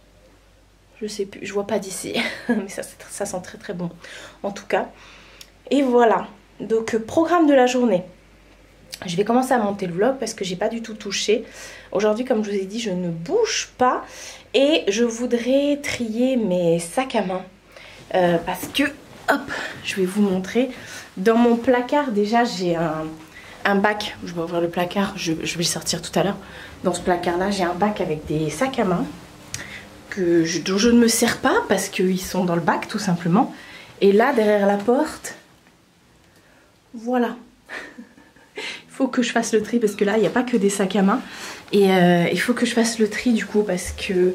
Je sais plus, je vois pas d'ici, mais ça sent très très bon en tout cas. Et voilà, donc programme de la journée. Je vais commencer à monter le vlog parce que j'ai pas du tout touché. Aujourd'hui, comme je vous ai dit, je ne bouge pas. Et je voudrais trier mes sacs à main. Parce que, hop, je vais vous montrer. Dans mon placard, déjà, j'ai un bac. Je vais ouvrir le placard, je vais le sortir tout à l'heure. Dans ce placard-là, j'ai un bac avec des sacs à main dont je ne me sers pas parce qu'ils sont dans le bac, tout simplement. Et là, derrière la porte, voilà. Il faut que je fasse le tri parce que là il n'y a pas que des sacs à main et il faut que je fasse le tri du coup parce que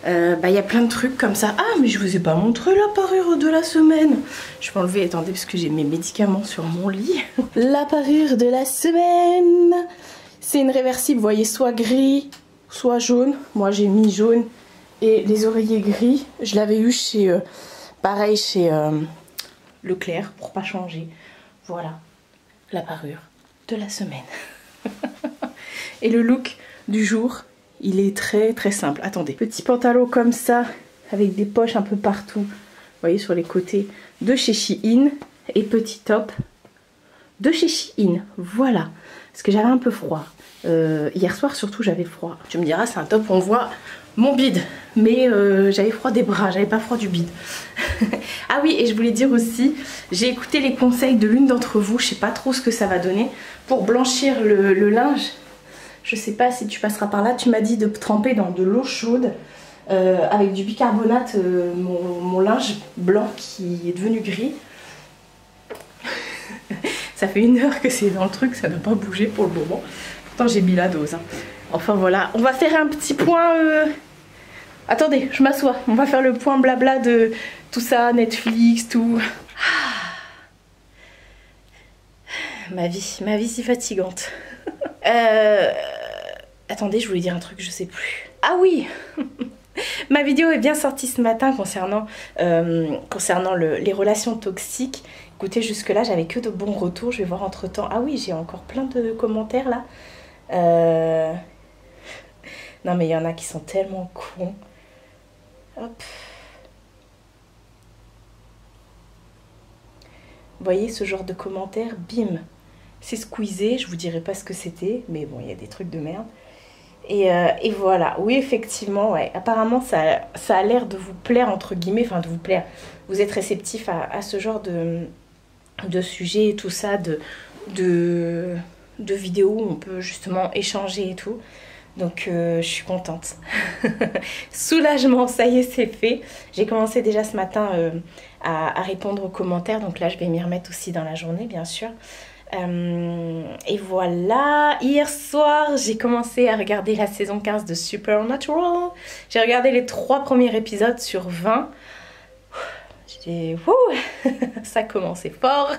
il y a plein de trucs comme ça. Ah mais je vous ai pas montré la parure de la semaine. Je vais enlever, attendez parce que j'ai mes médicaments sur mon lit. La parure de la semaine, c'est une réversible, vous voyez, soit gris soit jaune. Moi j'ai mis jaune et les oreillers gris. Je l'avais eu chez pareil chez Leclerc pour pas changer. Voilà la parure de la semaine. Et le look du jour, il est très très simple. Attendez, petit pantalon comme ça avec des poches un peu partout, vous voyez, sur les côtés, de chez Shein, et petit top de chez Shein. Voilà, parce que j'avais un peu froid. Hier soir surtout j'avais froid. Tu me diras c'est un top, on voit mon bide. Mais j'avais froid des bras, j'avais pas froid du bide. Ah oui, et je voulais dire aussi, j'ai écouté les conseils de l'une d'entre vous, je sais pas trop ce que ça va donner, pour blanchir le linge. Je sais pas si tu passeras par là, tu m'as dit de tremper dans de l'eau chaude avec du bicarbonate mon linge blanc qui est devenu gris. Ça fait 1 heure que c'est dans le truc, ça n'a pas bougé pour le moment. Pourtant j'ai mis la dose. Hein. Enfin voilà, on va faire un petit point... Attendez, je m'assois. On va faire le point blabla de tout ça, Netflix, tout. Ma vie si fatigante. Attendez, je voulais dire un truc, je sais plus. Ah oui. Ma vidéo est bien sortie ce matin concernant les relations toxiques. Écoutez, jusque là j'avais que de bons retours. Je vais voir entre temps. Ah oui, j'ai encore plein de commentaires là. Non mais il y en a qui sont tellement cons. Hop. Vous voyez ce genre de commentaires, bim. C'est squeezé, je vous dirai pas ce que c'était, mais bon, il y a des trucs de merde. Et voilà, oui effectivement, ouais. Apparemment ça a l'air de vous plaire, entre guillemets, enfin de vous plaire. Vous êtes réceptif à ce genre de sujet et tout ça, de vidéos où on peut justement échanger et tout. Donc je suis contente. Soulagement, ça y est, c'est fait. J'ai commencé déjà ce matin à répondre aux commentaires, donc là je vais m'y remettre aussi dans la journée bien sûr. Et voilà, hier soir j'ai commencé à regarder la saison 15 de Supernatural. J'ai regardé les 3 premiers épisodes sur 20. Ça a commencé fort.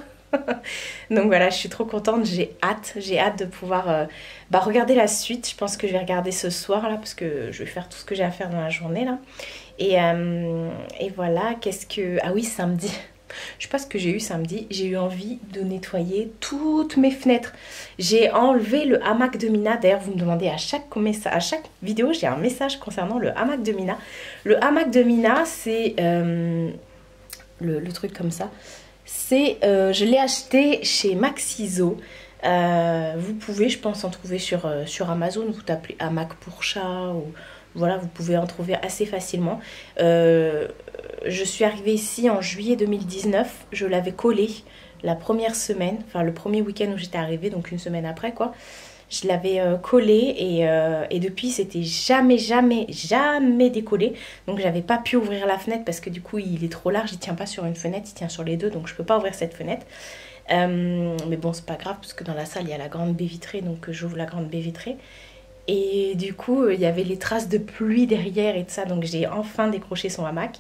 Donc voilà, je suis trop contente, j'ai hâte de pouvoir regarder la suite. Je pense que je vais regarder ce soir là, parce que je vais faire tout ce que j'ai à faire dans la journée là. Et voilà, ah oui, samedi. Je sais pas ce que j'ai eu samedi, j'ai eu envie de nettoyer toutes mes fenêtres. J'ai enlevé le hamac de Mina. D'ailleurs, vous me demandez à chaque vidéo, j'ai un message concernant le hamac de Mina. Le hamac de Mina, c'est le truc comme ça. Je l'ai acheté chez Maxiso. Vous pouvez, je pense, en trouver sur Amazon. Vous tapez hamac pour chat ou voilà, vous pouvez en trouver assez facilement. Je suis arrivée ici en juillet 2019. Je l'avais collé la première semaine, enfin le premier week-end où j'étais arrivée, donc 1 semaine après quoi. Je l'avais collé et depuis c'était jamais décollé. Donc j'avais pas pu ouvrir la fenêtre parce que du coup il est trop large, il tient pas sur une fenêtre, il tient sur les deux, donc je peux pas ouvrir cette fenêtre. Mais bon, c'est pas grave parce que dans la salle il y a la grande baie vitrée, donc j'ouvre la grande baie vitrée. Et du coup il y avait les traces de pluie derrière et tout ça, donc j'ai enfin décroché son hamac.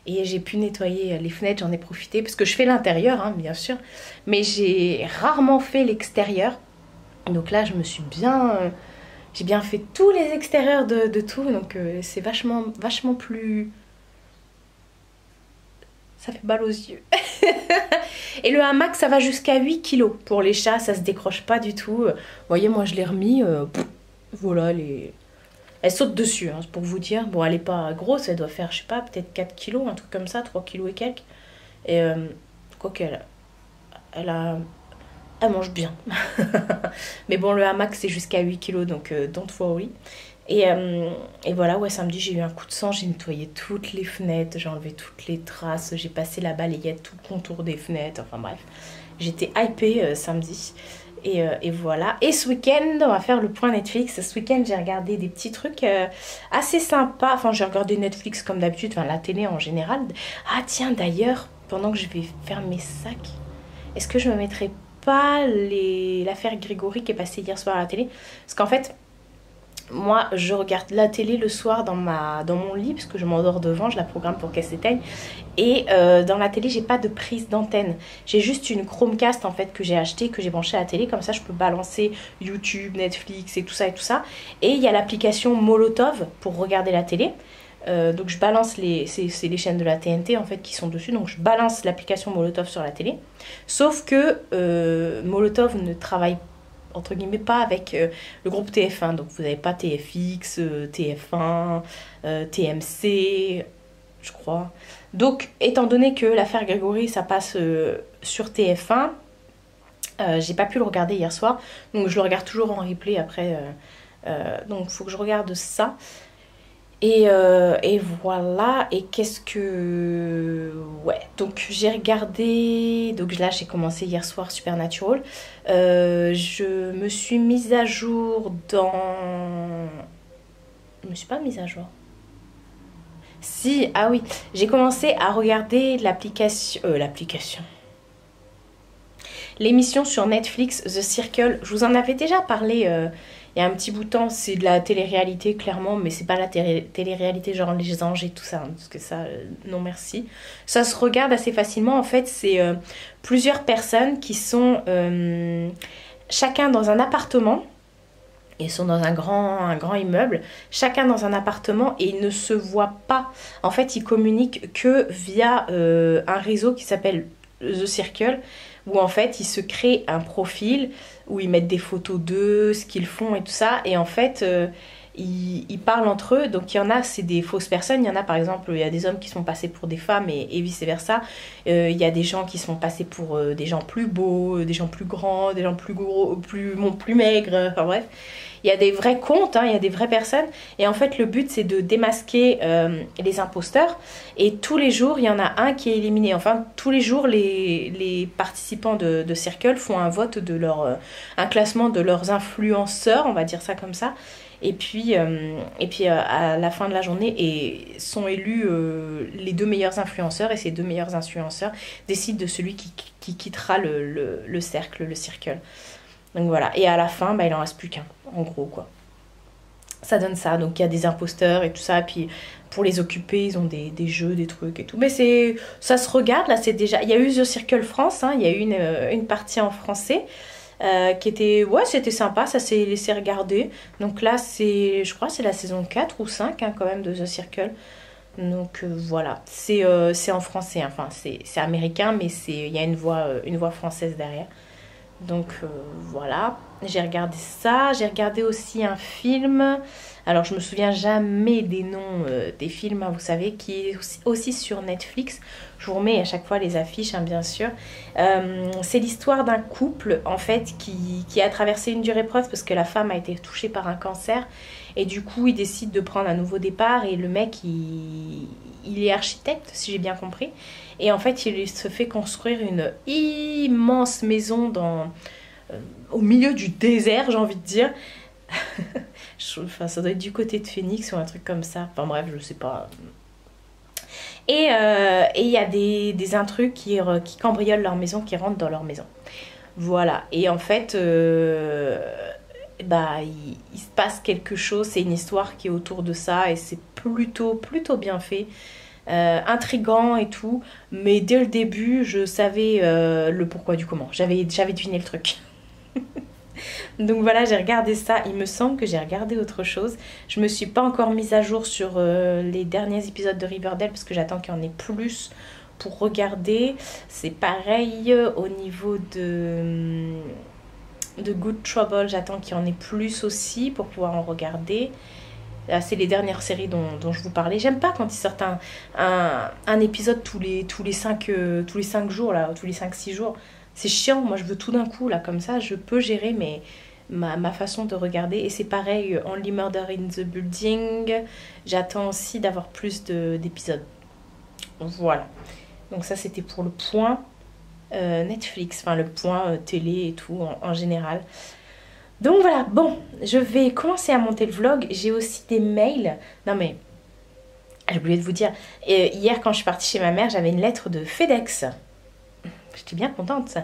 Et j'ai pu nettoyer les fenêtres, j'en ai profité parce que je fais l'intérieur hein, bien sûr, mais j'ai rarement fait l'extérieur. Donc là je me suis j'ai bien fait tous les extérieurs de tout, donc c'est vachement plus... Ça fait mal aux yeux. Et le hamac ça va jusqu'à 8 kg. Pour les chats ça se décroche pas du tout. Vous voyez, moi je l'ai remis, voilà, elle saute dessus, hein, pour vous dire. Bon, elle est pas grosse, elle doit faire, je sais pas, peut-être 4 kg, un truc comme ça, 3 kg et quelques. Et quoi qu'elle elle mange bien. Mais bon, le hamac c'est jusqu'à 8 kg, donc don't worry. Et voilà, ouais, samedi j'ai eu un coup de sang, j'ai nettoyé toutes les fenêtres, j'ai enlevé toutes les traces, j'ai passé la balayette, tout le contour des fenêtres, enfin bref. J'étais hypée samedi. Et voilà. Et ce week-end, on va faire le point Netflix. Ce week-end, j'ai regardé des petits trucs assez sympas. Enfin, j'ai regardé Netflix comme d'habitude, enfin la télé en général. Ah tiens, d'ailleurs, pendant que je vais faire mes sacs, est-ce que je me mettrai pas l'affaire Grégory qui est passée hier soir à la télé? Parce qu'en fait, moi, je regarde la télé le soir dans mon lit, parce que je m'endors devant, je la programme pour qu'elle s'éteigne. Et dans la télé, j'ai pas de prise d'antenne. J'ai juste une Chromecast en fait que j'ai acheté, que j'ai branché à la télé. Comme ça, je peux balancer YouTube, Netflix et tout ça et tout ça. Et il y a l'application Molotov pour regarder la télé. Donc je balance c'est les chaînes de la TNT en fait qui sont dessus. Donc je balance l'application Molotov sur la télé. Sauf que Molotov ne travaille entre guillemets pas avec le groupe TF1, donc vous n'avez pas TFX, TF1, TMC, je crois. Donc étant donné que l'affaire Grégory ça passe sur TF1, J'ai pas pu le regarder hier soir, donc je le regarde toujours en replay après. Donc il faut que je regarde ça. Et voilà, et qu'est-ce que... Ouais, donc j'ai regardé... Donc là, j'ai commencé hier soir Supernatural. Je me suis mise à jour dans... Je me suis pas mise à jour. Si, ah oui, j'ai commencé à regarder l'application... L'émission sur Netflix, The Circle. Je vous en avais déjà parlé... il y a un petit bout de temps, c'est de la télé-réalité clairement, mais c'est pas la télé-réalité genre Les Anges et tout ça, hein, parce que ça, non merci. Ça se regarde assez facilement, en fait, c'est plusieurs personnes qui sont chacun dans un appartement, ils sont dans un grand immeuble, chacun dans un appartement et ils ne se voient pas. En fait, ils communiquent que via un réseau qui s'appelle The Circle, où en fait ils se créent un profil où ils mettent des photos d'eux, ce qu'ils font et tout ça, et en fait ils parlent entre eux. Donc il y en a, c'est des fausses personnes, il y en a par exemple, il y a des hommes qui sont passés pour des femmes et vice versa, il y a des gens qui sont passés pour des gens plus beaux, des gens plus grands, des gens plus gros, plus maigres, enfin bref. Il y a des vrais comptes, hein, il y a des vraies personnes. Et en fait, le but, c'est de démasquer les imposteurs. Et tous les jours, il y en a un qui est éliminé. Enfin, tous les jours, les participants de Circle font un vote de un classement de leurs influenceurs, on va dire ça comme ça. Et puis à la fin de la journée, sont élus les 2 meilleurs influenceurs. Et ces 2 meilleurs influenceurs décident de celui qui quittera le cercle, le Circle. Donc voilà, et à la fin, bah, il en reste plus qu'un, en gros, quoi. Ça donne ça, donc il y a des imposteurs et tout ça, et puis pour les occuper, ils ont des jeux, des trucs et tout. Mais ça se regarde, là, c'est déjà... Il y a eu The Circle France, hein, il y a eu une partie en français, qui était... Ouais, c'était sympa, ça s'est laissé regarder. Donc là, je crois c'est la saison 4 ou 5, hein, quand même, de The Circle. Donc voilà, c'est en français, hein. Enfin, c'est américain, mais il y a une voix française derrière. Donc voilà, j'ai regardé ça. J'ai regardé aussi un film. Alors je me souviens jamais des noms des films, hein, vous savez, qui est aussi sur Netflix. Je vous remets à chaque fois les affiches, hein, bien sûr. C'est l'histoire d'un couple en fait qui a traversé une dure épreuve parce que la femme a été touchée par un cancer. Et du coup il décide de prendre un nouveau départ. Et le mec il est architecte, si j'ai bien compris. Et en fait, il se fait construire une immense maison au milieu du désert, j'ai envie de dire. Enfin, ça doit être du côté de Phoenix ou un truc comme ça. Enfin bref, je sais pas. Et il y a des intrus qui cambriolent leur maison, qui rentrent dans leur maison. Voilà. Et en fait, il se passe quelque chose. C'est une histoire qui est autour de ça et c'est plutôt bien fait. Intriguant et tout, mais dès le début je savais le pourquoi du comment, j'avais deviné le truc. Donc voilà, j'ai regardé ça. Il me semble que j'ai regardé autre chose. Je me suis pas encore mise à jour sur les derniers épisodes de Riverdale parce que j'attends qu'il y en ait plus pour regarder. C'est pareil au niveau de Good Trouble, j'attends qu'il y en ait plus aussi pour pouvoir en regarder. C'est les dernières séries dont je vous parlais. J'aime pas quand ils sortent un épisode tous les 5 jours, là, tous les 5-6 jours. C'est chiant, moi je veux tout d'un coup, là, comme ça, je peux gérer ma façon de regarder. Et c'est pareil, Only Murder in the Building. J'attends aussi d'avoir plus d'épisodes. Voilà. Donc ça, c'était pour le point Netflix, enfin le point télé et tout en général. Donc voilà, bon, je vais commencer à monter le vlog. J'ai aussi des mails. Non mais, j'ai oublié de vous dire. Hier, quand je suis partie chez ma mère, j'avais une lettre de FedEx. J'étais bien contente.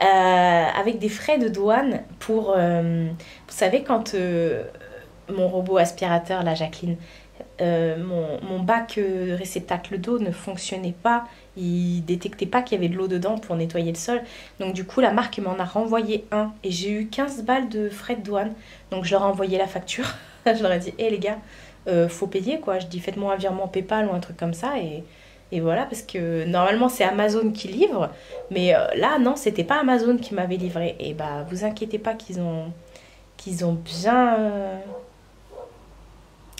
Avec des frais de douane pour... vous savez, quand mon robot aspirateur, la Jacqueline, mon bac réceptacle d'eau ne fonctionnait pas. Il détectait pas qu'il y avait de l'eau dedans pour nettoyer le sol. Donc du coup, la marque m'en a renvoyé un. Et j'ai eu 15 balles de frais de douane. Donc je leur ai envoyé la facture. Je leur ai dit, hé les gars, faut payer quoi. Je dis, faites-moi un virement PayPal ou un truc comme ça. Et voilà, parce que normalement c'est Amazon qui livre. Mais là, non, c'était pas Amazon qui m'avait livré. Et bah, vous inquiétez pas qu'ils ont bien...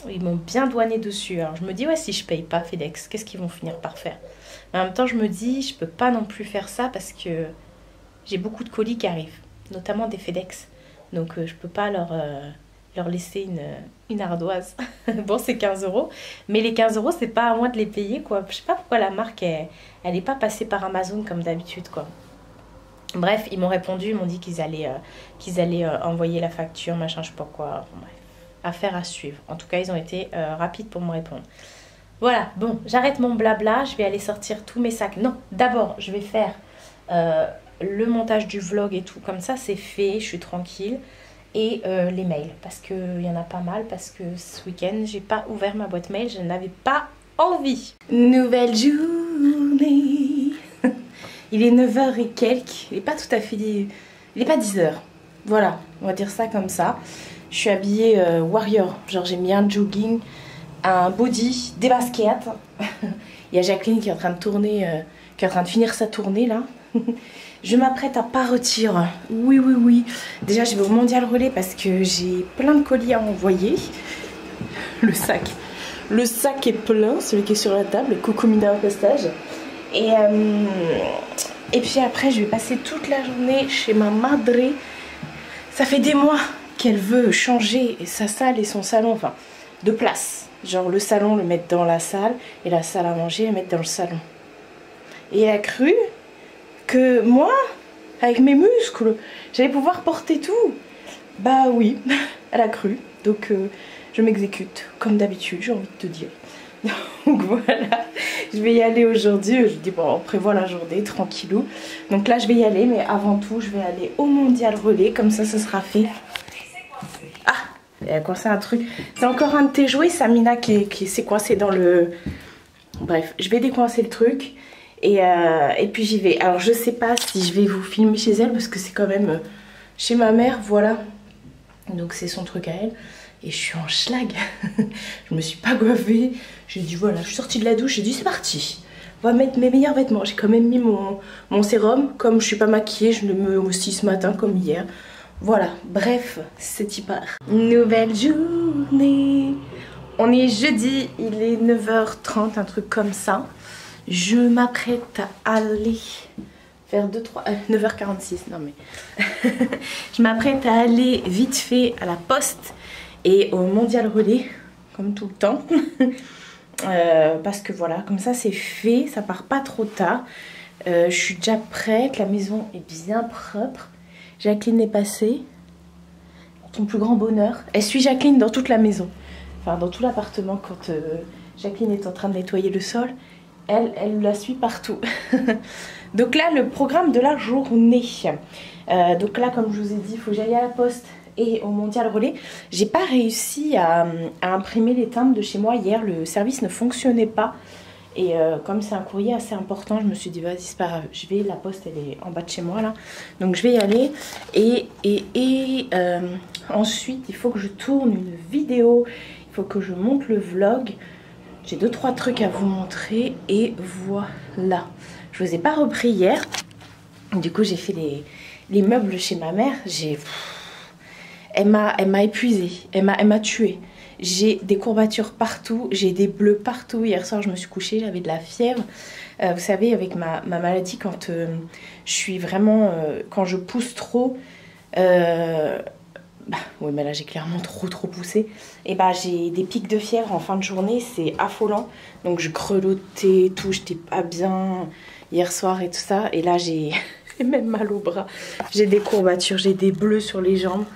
ils m'ont bien douané dessus. Alors je me dis, ouais, si je paye pas FedEx, qu'est-ce qu'ils vont finir par faire? Mais en même temps, je me dis, je peux pas non plus faire ça parce que j'ai beaucoup de colis qui arrivent, notamment des FedEx. Donc je peux pas leur laisser une ardoise. Bon, c'est 15 €, mais les 15 €, c'est pas à moi de les payer, quoi. Je sais pas pourquoi la marque, elle est pas passée par Amazon comme d'habitude, quoi. Bref, ils m'ont répondu, ils m'ont dit qu'ils allaient envoyer la facture, machin, je sais pas quoi. Bref, affaire à suivre. En tout cas, ils ont été rapides pour me répondre. Voilà, bon, j'arrête mon blabla, je vais aller sortir tous mes sacs. Non, d'abord, je vais faire le montage du vlog et tout, comme ça, c'est fait, je suis tranquille. Et les mails, parce qu'il y en a pas mal, parce que ce week-end, j'ai pas ouvert ma boîte mail, je n'avais pas envie. Nouvelle journée. Il est 9 h et quelques, il n'est pas tout à fait... Il n'est pas 10 h. Voilà, on va dire ça comme ça. Je suis habillée warrior, genre j'ai mis un jogging, un body, des baskets. Il y a Jacqueline qui est en train de tourner, qui est en train de finir sa tournée là. Je m'apprête à partir. Oui, oui, oui. Déjà, je vais au Mondial Relais parce que j'ai plein de colis à envoyer. Le sac. Le sac est plein, celui qui est sur la table. Coucou Mina au postage. Et puis après, je vais passer toute la journée chez ma madre. Ça fait des mois qu'elle veut changer sa salle et son salon, enfin, de place. Genre le salon, le mettre dans la salle et la salle à manger, le mettre dans le salon. Et elle a cru que moi, avec mes muscles, j'allais pouvoir porter tout. Bah oui, elle a cru. Donc je m'exécute, comme d'habitude, j'ai envie de te dire. Donc voilà, je vais y aller aujourd'hui. Je dis bon, on prévoit la journée, tranquillou. Donc là, je vais y aller, mais avant tout, je vais aller au Mondial Relais. Comme ça, ce sera fait. Ah, elle a coincé un truc. C'est encore un de tes jouets, Samina, qui s'est coincé dans le... Bref, je vais décoincer le truc. Et puis j'y vais. Alors je sais pas si je vais vous filmer chez elle parce que c'est quand même chez ma mère, voilà. Donc c'est son truc à elle. Et je suis en schlag. Je me suis pas coiffée. J'ai dit voilà, je suis sortie de la douche, j'ai dit c'est parti. On va mettre mes meilleurs vêtements. J'ai quand même mis mon sérum. Comme je suis pas maquillée, je le mets aussi ce matin comme hier. Voilà, bref, c'est y part. Nouvelle journée. On est jeudi, il est 9 h 30, un truc comme ça. Je m'apprête à aller vers 9 h 46, non mais... Je m'apprête à aller vite fait à la poste et au Mondial Relais, comme tout le temps. Parce que voilà, comme ça c'est fait, ça part pas trop tard. Je suis déjà prête, la maison est bien propre. Jacqueline est passée. Son plus grand bonheur. Elle suit Jacqueline dans toute la maison. Enfin, dans tout l'appartement quand Jacqueline est en train de nettoyer le sol. Elle la suit partout. Donc là, le programme de la journée. Donc là, comme je vous ai dit, il faut que j'aille à la poste et au Mondial Relais. J'ai pas réussi à imprimer les timbres de chez moi hier. Le service ne fonctionnait pas. Et comme c'est un courrier assez important, je me suis dit, vas-y, c'est pas grave. Je vais, la poste, elle est en bas de chez moi là. Donc je vais y aller. Et ensuite, il faut que je tourne une vidéo. Il faut que je monte le vlog. J'ai 2-3 trucs à vous montrer et voilà. Je vous ai pas repris hier. Du coup, j'ai fait les meubles chez ma mère. Elle m'a épuisée. Elle m'a tuée. J'ai des courbatures partout. J'ai des bleus partout. Hier soir, je me suis couchée. J'avais de la fièvre. Vous savez, avec ma maladie, quand je suis vraiment... quand je pousse trop... oui, mais là j'ai clairement trop poussé. Et j'ai des pics de fièvre en fin de journée, c'est affolant. Donc je grelottais, tout, j'étais pas bien hier soir et tout ça. Et là j'ai même mal au bras. J'ai des courbatures, j'ai des bleus sur les jambes.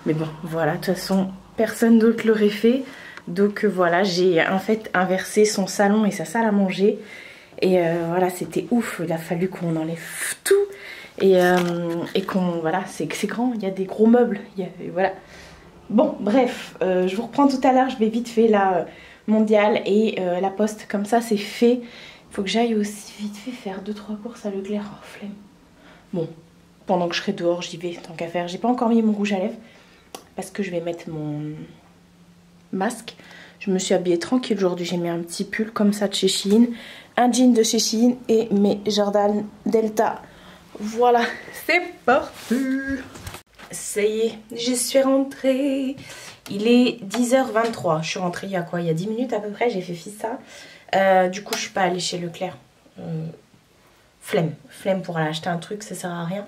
Mais bon, voilà, de toute façon, personne d'autre l'aurait fait. Donc voilà, j'ai en fait inversé son salon et sa salle à manger. Et voilà, c'était ouf, il a fallu qu'on enlève tout. Et qu'on, voilà, c'est grand, il y a des gros meubles, voilà. Bon, bref, je vous reprends tout à l'heure, je vais vite fait la Mondial et la poste, comme ça c'est fait. Il faut que j'aille aussi vite fait faire 2-3 courses à Leclerc, oh flemme. Bon, pendant que je serai dehors, j'y vais, tant qu'à faire. J'ai pas encore mis mon rouge à lèvres, parce que je vais mettre mon masque. Je me suis habillée tranquille aujourd'hui, j'ai mis un petit pull comme ça de chez Shein, un jean de chez Shein et mes Jordan Delta. Voilà, c'est parti. Ça y est, je suis rentrée. Il est 10 h 23. Je suis rentrée il y a quoi? Il y a 10 minutes à peu près, j'ai fait ça. Du coup, je suis pas allée chez Leclerc. Flemme pour aller acheter un truc, ça sert à rien.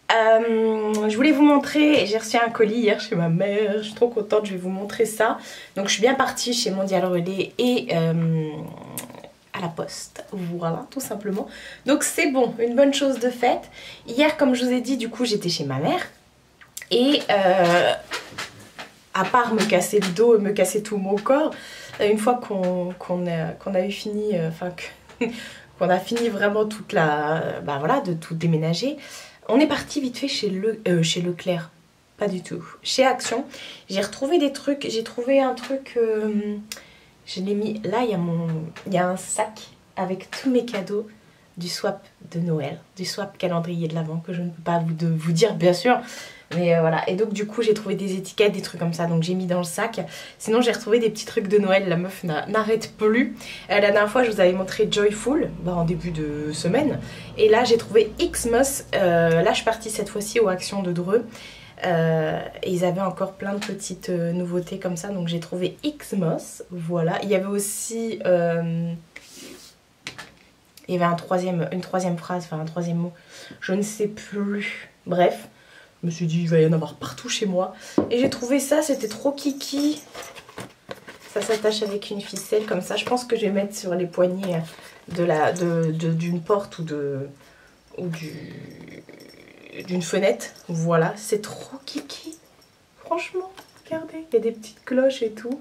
je voulais vous montrer, j'ai reçu un colis hier chez ma mère, je suis trop contente, je vais vous montrer ça. Donc je suis bien partie chez Mondial Relais et à la poste, voilà, tout simplement. Donc c'est bon, une bonne chose de faite. Hier, comme je vous ai dit, du coup j'étais chez ma mère et à part me casser le dos et me casser tout mon corps, une fois qu'on a eu fini, enfin qu'on a fini vraiment toute la, bah voilà, de tout déménager, on est parti vite fait chez Leclerc, pas du tout, chez Action. J'ai retrouvé des trucs, j'ai trouvé un truc, je l'ai mis, là il y a un sac avec tous mes cadeaux du swap de Noël, du swap calendrier de l'Avent que je ne peux pas vous dire bien sûr. Mais voilà, et donc du coup j'ai trouvé des étiquettes, des trucs comme ça, donc j'ai mis dans le sac. Sinon j'ai retrouvé des petits trucs de Noël, la meuf n'arrête plus. La dernière fois je vous avais montré Joyful, bah, en début de semaine. Et là j'ai trouvé Xmas, là je suis partie cette fois-ci aux Actions de Dreux. Et ils avaient encore plein de petites nouveautés comme ça, donc j'ai trouvé Xmas, voilà. Il y avait aussi... il y avait une troisième phrase, enfin un troisième mot, je ne sais plus, bref. Je me suis dit, il va y en avoir partout chez moi. Et j'ai trouvé ça, c'était trop kiki. Ça s'attache avec une ficelle comme ça. Je pense que je vais mettre sur les poignées d'une porte ou d'une fenêtre. Voilà, c'est trop kiki. Franchement, regardez, il y a des petites cloches et tout.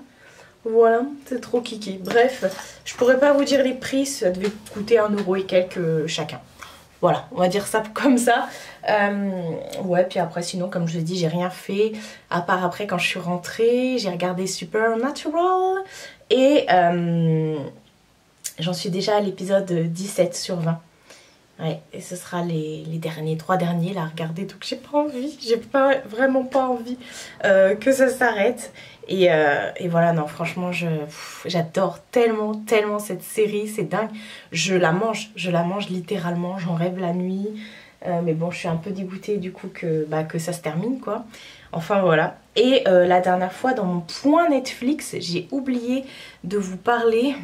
Voilà, c'est trop kiki. Bref, je pourrais pas vous dire les prix, ça devait coûter 1 € et quelques chacun. Voilà, on va dire ça comme ça. Ouais, puis après sinon, comme je vous ai dit, j'ai rien fait. À part après, quand je suis rentrée, j'ai regardé Supernatural. Et j'en suis déjà à l'épisode 17 sur 20. Ouais, et ce sera les 3 derniers là à regarder. Donc j'ai pas envie, vraiment pas envie que ça s'arrête. Et voilà, non, franchement, j'adore tellement cette série, c'est dingue. Je la mange littéralement, j'en rêve la nuit. Mais bon, je suis un peu dégoûtée du coup que ça se termine, quoi. Enfin, voilà. Et la dernière fois, dans mon point Netflix, j'ai oublié de vous parler...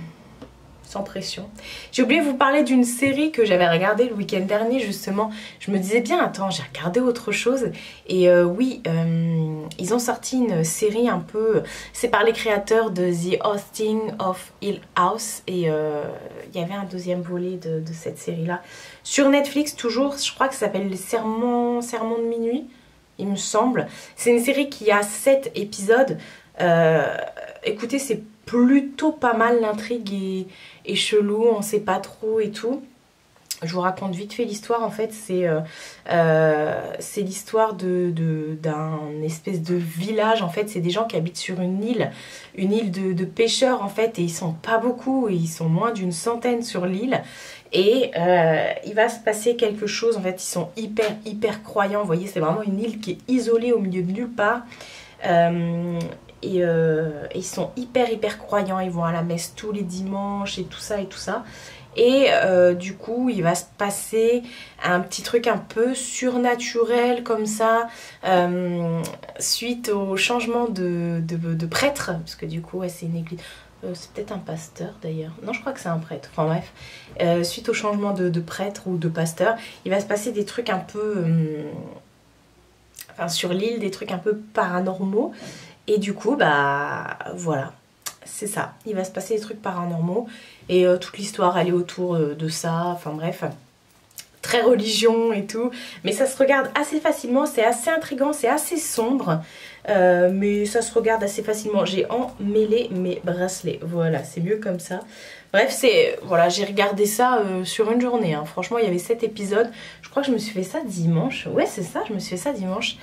Sans pression. J'ai oublié de vous parler d'une série que j'avais regardée le week-end dernier justement. Je me disais bien, attends, j'ai regardé autre chose. Et oui, ils ont sorti une série un peu... C'est par les créateurs de The Haunting of Hill House. Et il y avait un deuxième volet de cette série-là. Sur Netflix toujours, je crois que ça s'appelle Les Sermons de minuit, il me semble. C'est une série qui a 7 épisodes. Écoutez, c'est plutôt pas mal, l'intrigue est chelou, on sait pas trop et tout. Je vous raconte vite fait l'histoire. En fait, c'est l'histoire d'un espèce de village. En fait, c'est des gens qui habitent sur une île de pêcheurs en fait, et ils sont pas beaucoup, ils sont moins d'une centaine sur l'île. Et il va se passer quelque chose. En fait, ils sont hyper croyants. Vous voyez, c'est vraiment une île qui est isolée au milieu de nulle part. Et ils sont hyper croyants, ils vont à la messe tous les dimanches et tout ça et tout ça. Et du coup il va se passer un petit truc un peu surnaturel comme ça, suite au changement de prêtre, parce que du coup ouais, c'est une église, c'est peut-être un pasteur d'ailleurs, non je crois que c'est un prêtre, enfin bref, suite au changement de prêtre ou de pasteur, il va se passer des trucs un peu, enfin sur l'île, des trucs un peu paranormaux. Et du coup, bah voilà, c'est ça. Il va se passer des trucs paranormaux. Et toute l'histoire, elle est autour de ça. Enfin bref, très religion et tout. Mais ça se regarde assez facilement. C'est assez intriguant, c'est assez sombre. Mais ça se regarde assez facilement. J'ai emmêlé mes bracelets. Voilà, c'est mieux comme ça. Bref, voilà, j'ai regardé ça sur une journée. Hein. Franchement, il y avait 7 épisodes. Je crois que je me suis fait ça dimanche. Ouais, c'est ça, je me suis fait ça dimanche.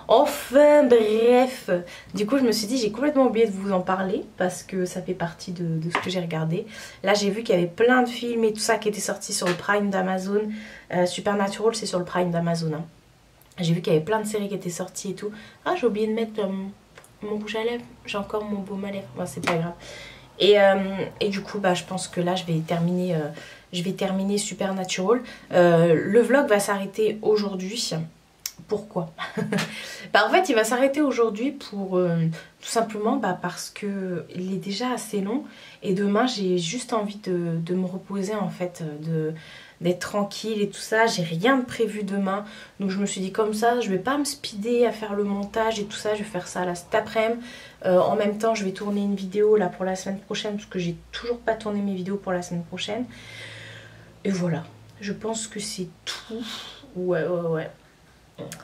Enfin bref, du coup je me suis dit j'ai complètement oublié de vous en parler parce que ça fait partie de ce que j'ai regardé. Là j'ai vu qu'il y avait plein de films et tout ça qui étaient sortis sur le Prime d'Amazon. Supernatural c'est sur le Prime d'Amazon. Hein. J'ai vu qu'il y avait plein de séries qui étaient sorties et tout. Ah j'ai oublié de mettre mon rouge à lèvres, j'ai encore mon baume à lèvres, bon, c'est pas grave. Et du coup bah, je pense que là je vais terminer Supernatural. Le vlog va s'arrêter aujourd'hui. Pourquoi? Bah en fait il va s'arrêter aujourd'hui pour tout simplement parce que il est déjà assez long et demain j'ai juste envie de me reposer en fait, d'être tranquille et tout ça. J'ai rien de prévu demain. Donc je me suis dit comme ça, je vais pas me speeder à faire le montage et tout ça. Je vais faire ça là cet après-midi. En même temps, je vais tourner une vidéo là pour la semaine prochaine parce que j'ai toujours pas tourné mes vidéos pour la semaine prochaine. Et voilà. Je pense que c'est tout. Ouais.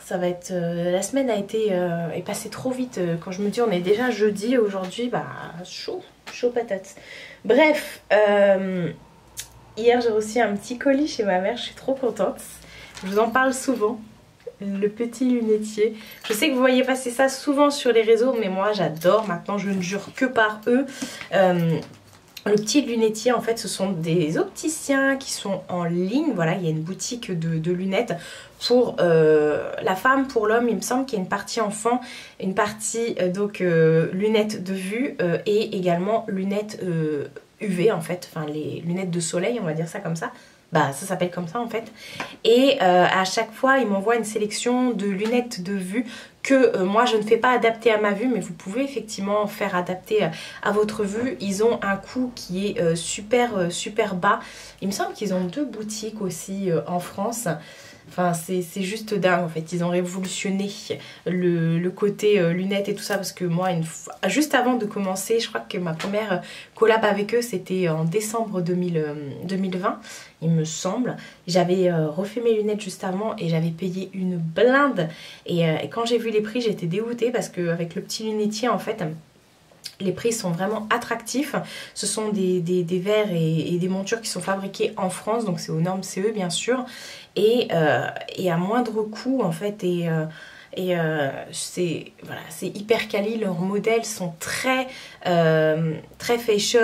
Ça va être... la semaine est passée trop vite. Quand je me dis on est déjà jeudi aujourd'hui, bah chaud patate. Bref, hier j'ai reçu un petit colis chez ma mère, je suis trop contente. Je vous en parle souvent. Le petit lunetier. Je sais que vous voyez passer ça souvent sur les réseaux, mais moi j'adore. Maintenant je ne jure que par eux. Le petit lunetier, en fait, ce sont des opticiens qui sont en ligne. Voilà, il y a une boutique de lunettes pour la femme, pour l'homme. Il me semble qu'il y a une partie enfant, une partie lunettes de vue et également lunettes UV en fait. Enfin, les lunettes de soleil, on va dire ça comme ça. Bah, ça s'appelle comme ça en fait. Et à chaque fois, ils m'envoient une sélection de lunettes de vue que moi je ne fais pas adapter à ma vue, mais vous pouvez effectivement faire adapter à votre vue. Ils ont un coût qui est super bas. Il me semble qu'ils ont 2 boutiques aussi en France. Enfin, c'est juste dingue en fait. Ils ont révolutionné le côté lunettes et tout ça parce que moi, juste avant de commencer, je crois que ma première collab avec eux, c'était en décembre 2020, il me semble. J'avais refait mes lunettes juste avant et j'avais payé une blinde. Et quand j'ai vu les prix, j'étais dégoûtée parce qu'avec le petit lunetier, en fait... Les prix sont vraiment attractifs. Ce sont des verres et des montures qui sont fabriquées en France. Donc c'est aux normes CE bien sûr. Et à moindre coût en fait. C'est hyper quali. Leurs modèles sont très fashion.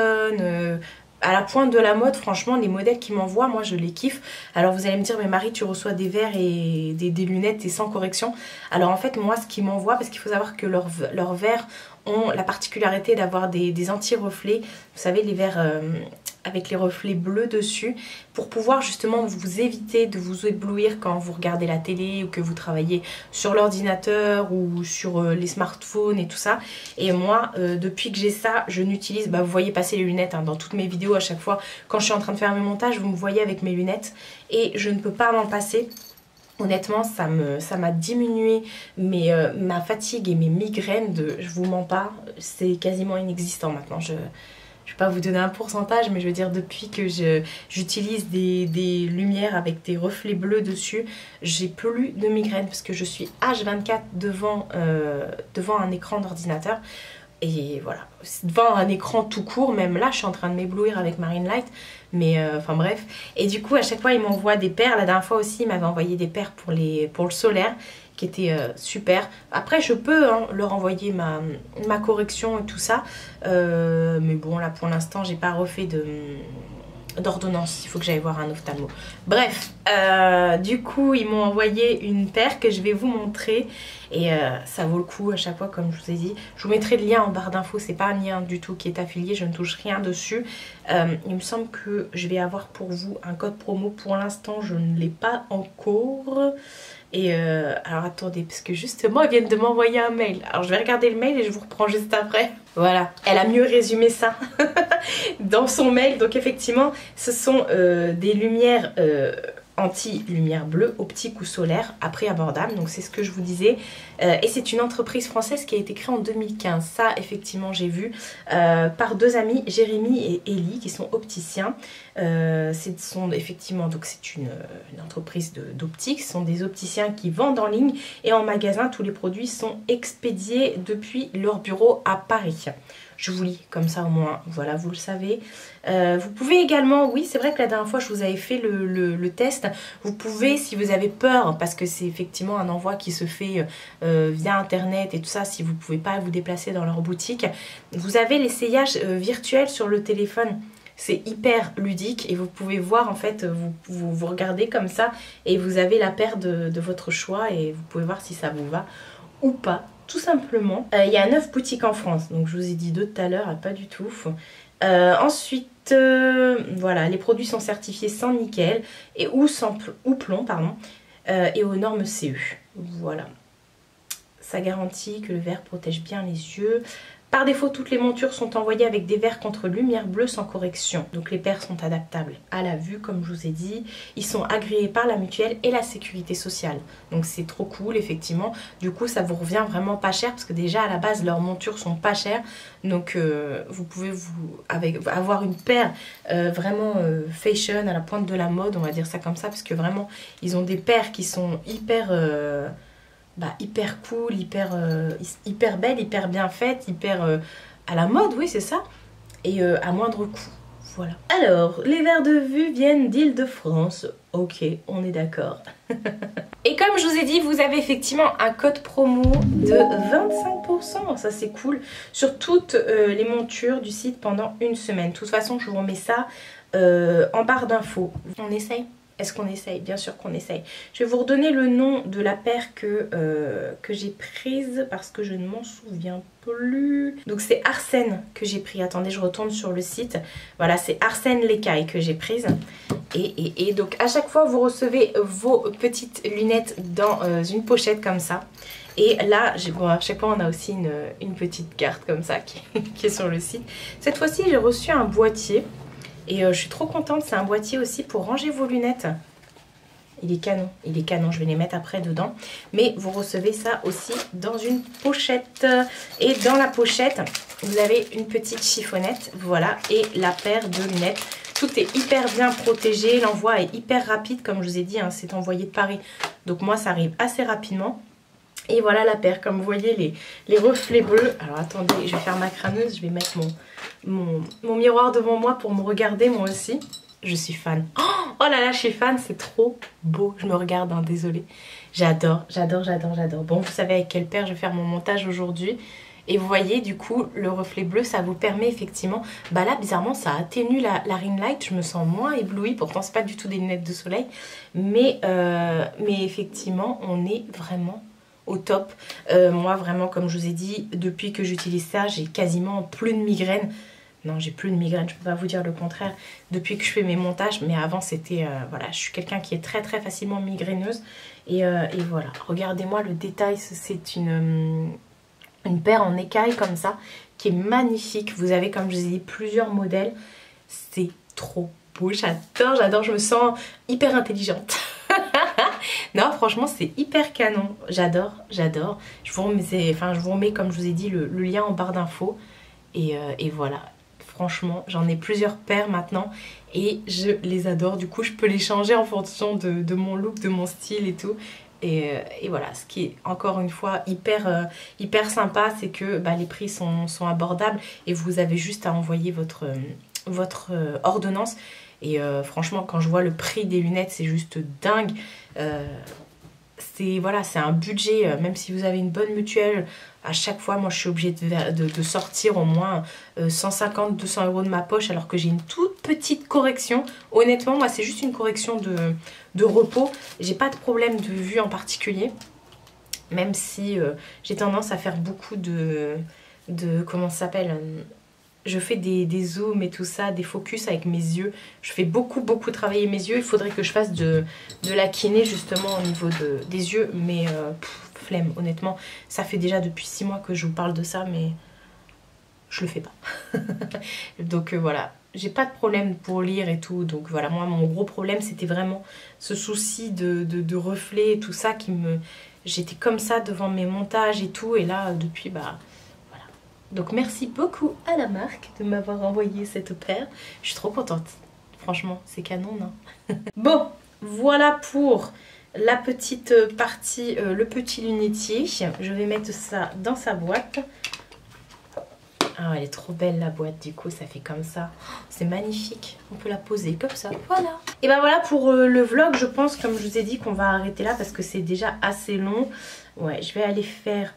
À la pointe de la mode, franchement, les modèles qu'ils m'envoient, moi je les kiffe. Alors vous allez me dire, mais Marie, tu reçois des verres et des lunettes et sans correction. Alors en fait, moi ce qu'ils m'envoient, parce qu'il faut savoir que leurs verres ont la particularité d'avoir des anti-reflets. Vous savez, les verres avec les reflets bleus dessus, pour pouvoir justement vous éviter de vous éblouir quand vous regardez la télé ou que vous travaillez sur l'ordinateur ou sur les smartphones et tout ça. Et moi, depuis que j'ai ça, je n'utilise... Bah, vous voyez passer les lunettes hein, dans toutes mes vidéos à chaque fois. Quand je suis en train de faire mes montages, vous me voyez avec mes lunettes et je ne peux pas m'en passer. Honnêtement, ça m'a diminué ma fatigue et mes migraines. Je vous mens pas, c'est quasiment inexistant maintenant. Je vais pas vous donner un pourcentage, mais je veux dire depuis que j'utilise des lumières avec des reflets bleus dessus, j'ai plus de migraines parce que je suis H24 devant un écran d'ordinateur. Et voilà, devant un écran tout court, même là je suis en train de m'éblouir avec Marine Light, mais enfin bref. Et du coup à chaque fois il m'envoie des paires. La dernière fois aussi il m'avait envoyé des paires pour le solaire qui étaient super. Après je peux leur envoyer ma correction et tout ça, mais bon là pour l'instant j'ai pas refait d'ordonnance, il faut que j'aille voir un ophtalmo. Bref, du coup ils m'ont envoyé une paire que je vais vous montrer et ça vaut le coup à chaque fois comme je vous ai dit. Je vous mettrai le lien en barre d'infos, c'est pas un lien du tout qui est affilié, je ne touche rien dessus. Il me semble que je vais avoir pour vous un code promo, pour l'instant je ne l'ai pas encore. Et alors attendez, parce que justement ils viennent de m'envoyer un mail. Alors je vais regarder le mail et je vous reprends juste après. Voilà, elle a mieux résumé ça dans son mail. Donc effectivement ce sont des lumières anti-lumière bleue, optique ou solaire, à prix abordable. Donc c'est ce que je vous disais. Et c'est une entreprise française qui a été créée en 2015. Ça effectivement j'ai vu par 2 amis, Jérémy et Ellie, qui sont opticiens. Effectivement, donc c'est une entreprise d'optique. Ce sont des opticiens qui vendent en ligne et en magasin. Tous les produits sont expédiés depuis leur bureau à Paris. Je vous lis comme ça au moins, voilà, vous le savez. Vous pouvez également, oui c'est vrai que la dernière fois je vous avais fait le test. Vous pouvez, si vous avez peur, parce que c'est effectivement un envoi qui se fait via internet et tout ça, si vous ne pouvez pas vous déplacer dans leur boutique, vous avez l'essayage virtuel sur le téléphone. C'est hyper ludique et vous pouvez voir en fait, vous regardez comme ça et vous avez la paire de votre choix et vous pouvez voir si ça vous va ou pas. Tout simplement. Il y a 9 boutiques en France, donc je vous ai dit 2 tout à l'heure, pas du tout. Ensuite, voilà, les produits sont certifiés sans nickel ou plomb, pardon, et aux normes CE. Voilà. Ça garantit que le verre protège bien les yeux. Par défaut, toutes les montures sont envoyées avec des verres contre lumière bleue sans correction. Donc les paires sont adaptables à la vue, comme je vous ai dit. Ils sont agréés par la mutuelle et la sécurité sociale. Donc c'est trop cool, effectivement. Du coup, ça vous revient vraiment pas cher parce que déjà, à la base, leurs montures sont pas chères. Donc vous pouvez avoir une paire vraiment fashion, à la pointe de la mode, on va dire ça comme ça. Parce que vraiment, ils ont des paires qui sont hyper cool, hyper belle, hyper bien faite, hyper à la mode, oui c'est ça, et à moindre coût, voilà. Alors, les verres de vue viennent d'Île-de-France, ok, on est d'accord. Et comme je vous ai dit, vous avez effectivement un code promo de 25%, ça c'est cool, sur toutes les montures du site pendant une semaine. De toute façon, je vous remets ça en barre d'infos. On essaye ? Est-ce qu'on essaye? Bien sûr qu'on essaye. Je vais vous redonner le nom de la paire que j'ai prise parce que je ne m'en souviens plus. Donc c'est Arsène que j'ai pris. Attendez, je retourne sur le site. Voilà, c'est Arsène l'écaille que j'ai prise. Et donc à chaque fois, vous recevez vos petites lunettes dans une pochette comme ça. Et là, bon, à chaque fois, on a aussi une petite carte comme ça qui est sur le site. Cette fois-ci, j'ai reçu un boîtier. Et je suis trop contente, c'est un boîtier aussi pour ranger vos lunettes. Il est canon, je vais les mettre après dedans. Mais vous recevez ça aussi dans une pochette. Et dans la pochette, vous avez une petite chiffonnette, voilà, et la paire de lunettes. Tout est hyper bien protégé, l'envoi est hyper rapide, comme je vous ai dit, hein, c'est envoyé de Paris. Donc moi, ça arrive assez rapidement. Et voilà la paire, comme vous voyez, les reflets bleus. Alors attendez, je vais faire ma crâneuse, je vais mettre mon miroir devant moi pour me regarder moi aussi. Je suis fan. Oh là là, je suis fan, c'est trop beau. Je me regarde, hein, désolée. J'adore. Bon, vous savez avec quelle paire je vais faire mon montage aujourd'hui. Et vous voyez, du coup, le reflet bleu, ça vous permet effectivement... Bah là, bizarrement, ça atténue la ring light. Je me sens moins éblouie. Pourtant, c'est pas du tout des lunettes de soleil. Mais effectivement, on est vraiment... au top. Moi vraiment, comme je vous ai dit, depuis que j'utilise ça, j'ai quasiment plus de migraine. Non, j'ai plus de migraine, je peux pas vous dire le contraire depuis que je fais mes montages, mais avant c'était voilà, je suis quelqu'un qui est très facilement migraineuse et voilà, regardez-moi le détail, c'est une paire en écaille comme ça qui est magnifique. Vous avez, comme je vous ai dit, plusieurs modèles, c'est trop beau, j'adore, je me sens hyper intelligente. Non, franchement, c'est hyper canon. J'adore. Je vous remets, comme je vous ai dit, le lien en barre d'infos. Et voilà. Franchement, j'en ai plusieurs paires maintenant. Et je les adore. Du coup, je peux les changer en fonction de mon look, de mon style et tout. Et voilà. Ce qui est, encore une fois, hyper sympa, c'est que les prix sont abordables. Et vous avez juste à envoyer votre ordonnance. Et franchement, quand je vois le prix des lunettes, c'est juste dingue. C'est un budget, même si vous avez une bonne mutuelle, à chaque fois, moi, je suis obligée de sortir au moins 150-200 € de ma poche, alors que j'ai une toute petite correction. Honnêtement, moi, c'est juste une correction de repos. J'ai pas de problème de vue en particulier, même si j'ai tendance à faire beaucoup de comment ça s'appelle, je fais des zooms et tout ça, des focus avec mes yeux. Je fais beaucoup travailler mes yeux. Il faudrait que je fasse de la kiné justement au niveau des yeux. Mais flemme, honnêtement. Ça fait déjà depuis 6 mois que je vous parle de ça, mais je le fais pas. Donc voilà, j'ai pas de problème pour lire et tout. Donc voilà, moi mon gros problème c'était vraiment ce souci de reflets et tout ça qui me... J'étais comme ça devant mes montages et tout. Et là depuis donc merci beaucoup à la marque de m'avoir envoyé cette paire. Je suis trop contente. Franchement, c'est canon, non? Bon, voilà pour la petite partie, le petit lunetier. Je vais mettre ça dans sa boîte. Ah, elle est trop belle la boîte, du coup ça fait comme ça. C'est magnifique, on peut la poser comme ça, voilà. Et ben voilà pour le vlog, je pense, comme je vous ai dit, qu'on va arrêter là parce que c'est déjà assez long. Ouais, je vais aller faire...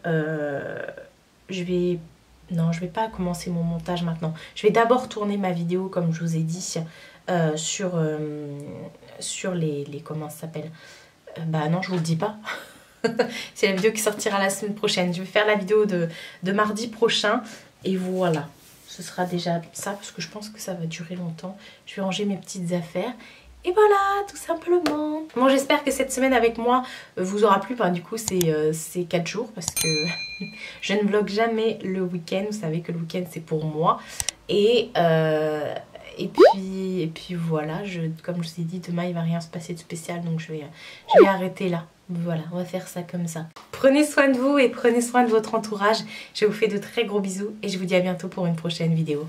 Non, je vais pas commencer mon montage maintenant. Je vais d'abord tourner ma vidéo, comme je vous ai dit, sur les... Comment ça s'appelle? Bah non, je vous le dis pas. C'est la vidéo qui sortira la semaine prochaine. Je vais faire la vidéo de mardi prochain. Et voilà. Ce sera déjà ça, parce que je pense que ça va durer longtemps. Je vais ranger mes petites affaires. Et voilà, tout simplement. Bon, j'espère que cette semaine avec moi vous aura plu. Enfin, du coup, c'est 4 jours parce que je ne vlog jamais le week-end. Vous savez que le week-end, c'est pour moi. Et puis voilà, comme je vous ai dit, demain, il va rien se passer de spécial. Donc, je vais arrêter là. Voilà, on va faire ça comme ça. Prenez soin de vous et prenez soin de votre entourage. Je vous fais de très gros bisous et je vous dis à bientôt pour une prochaine vidéo.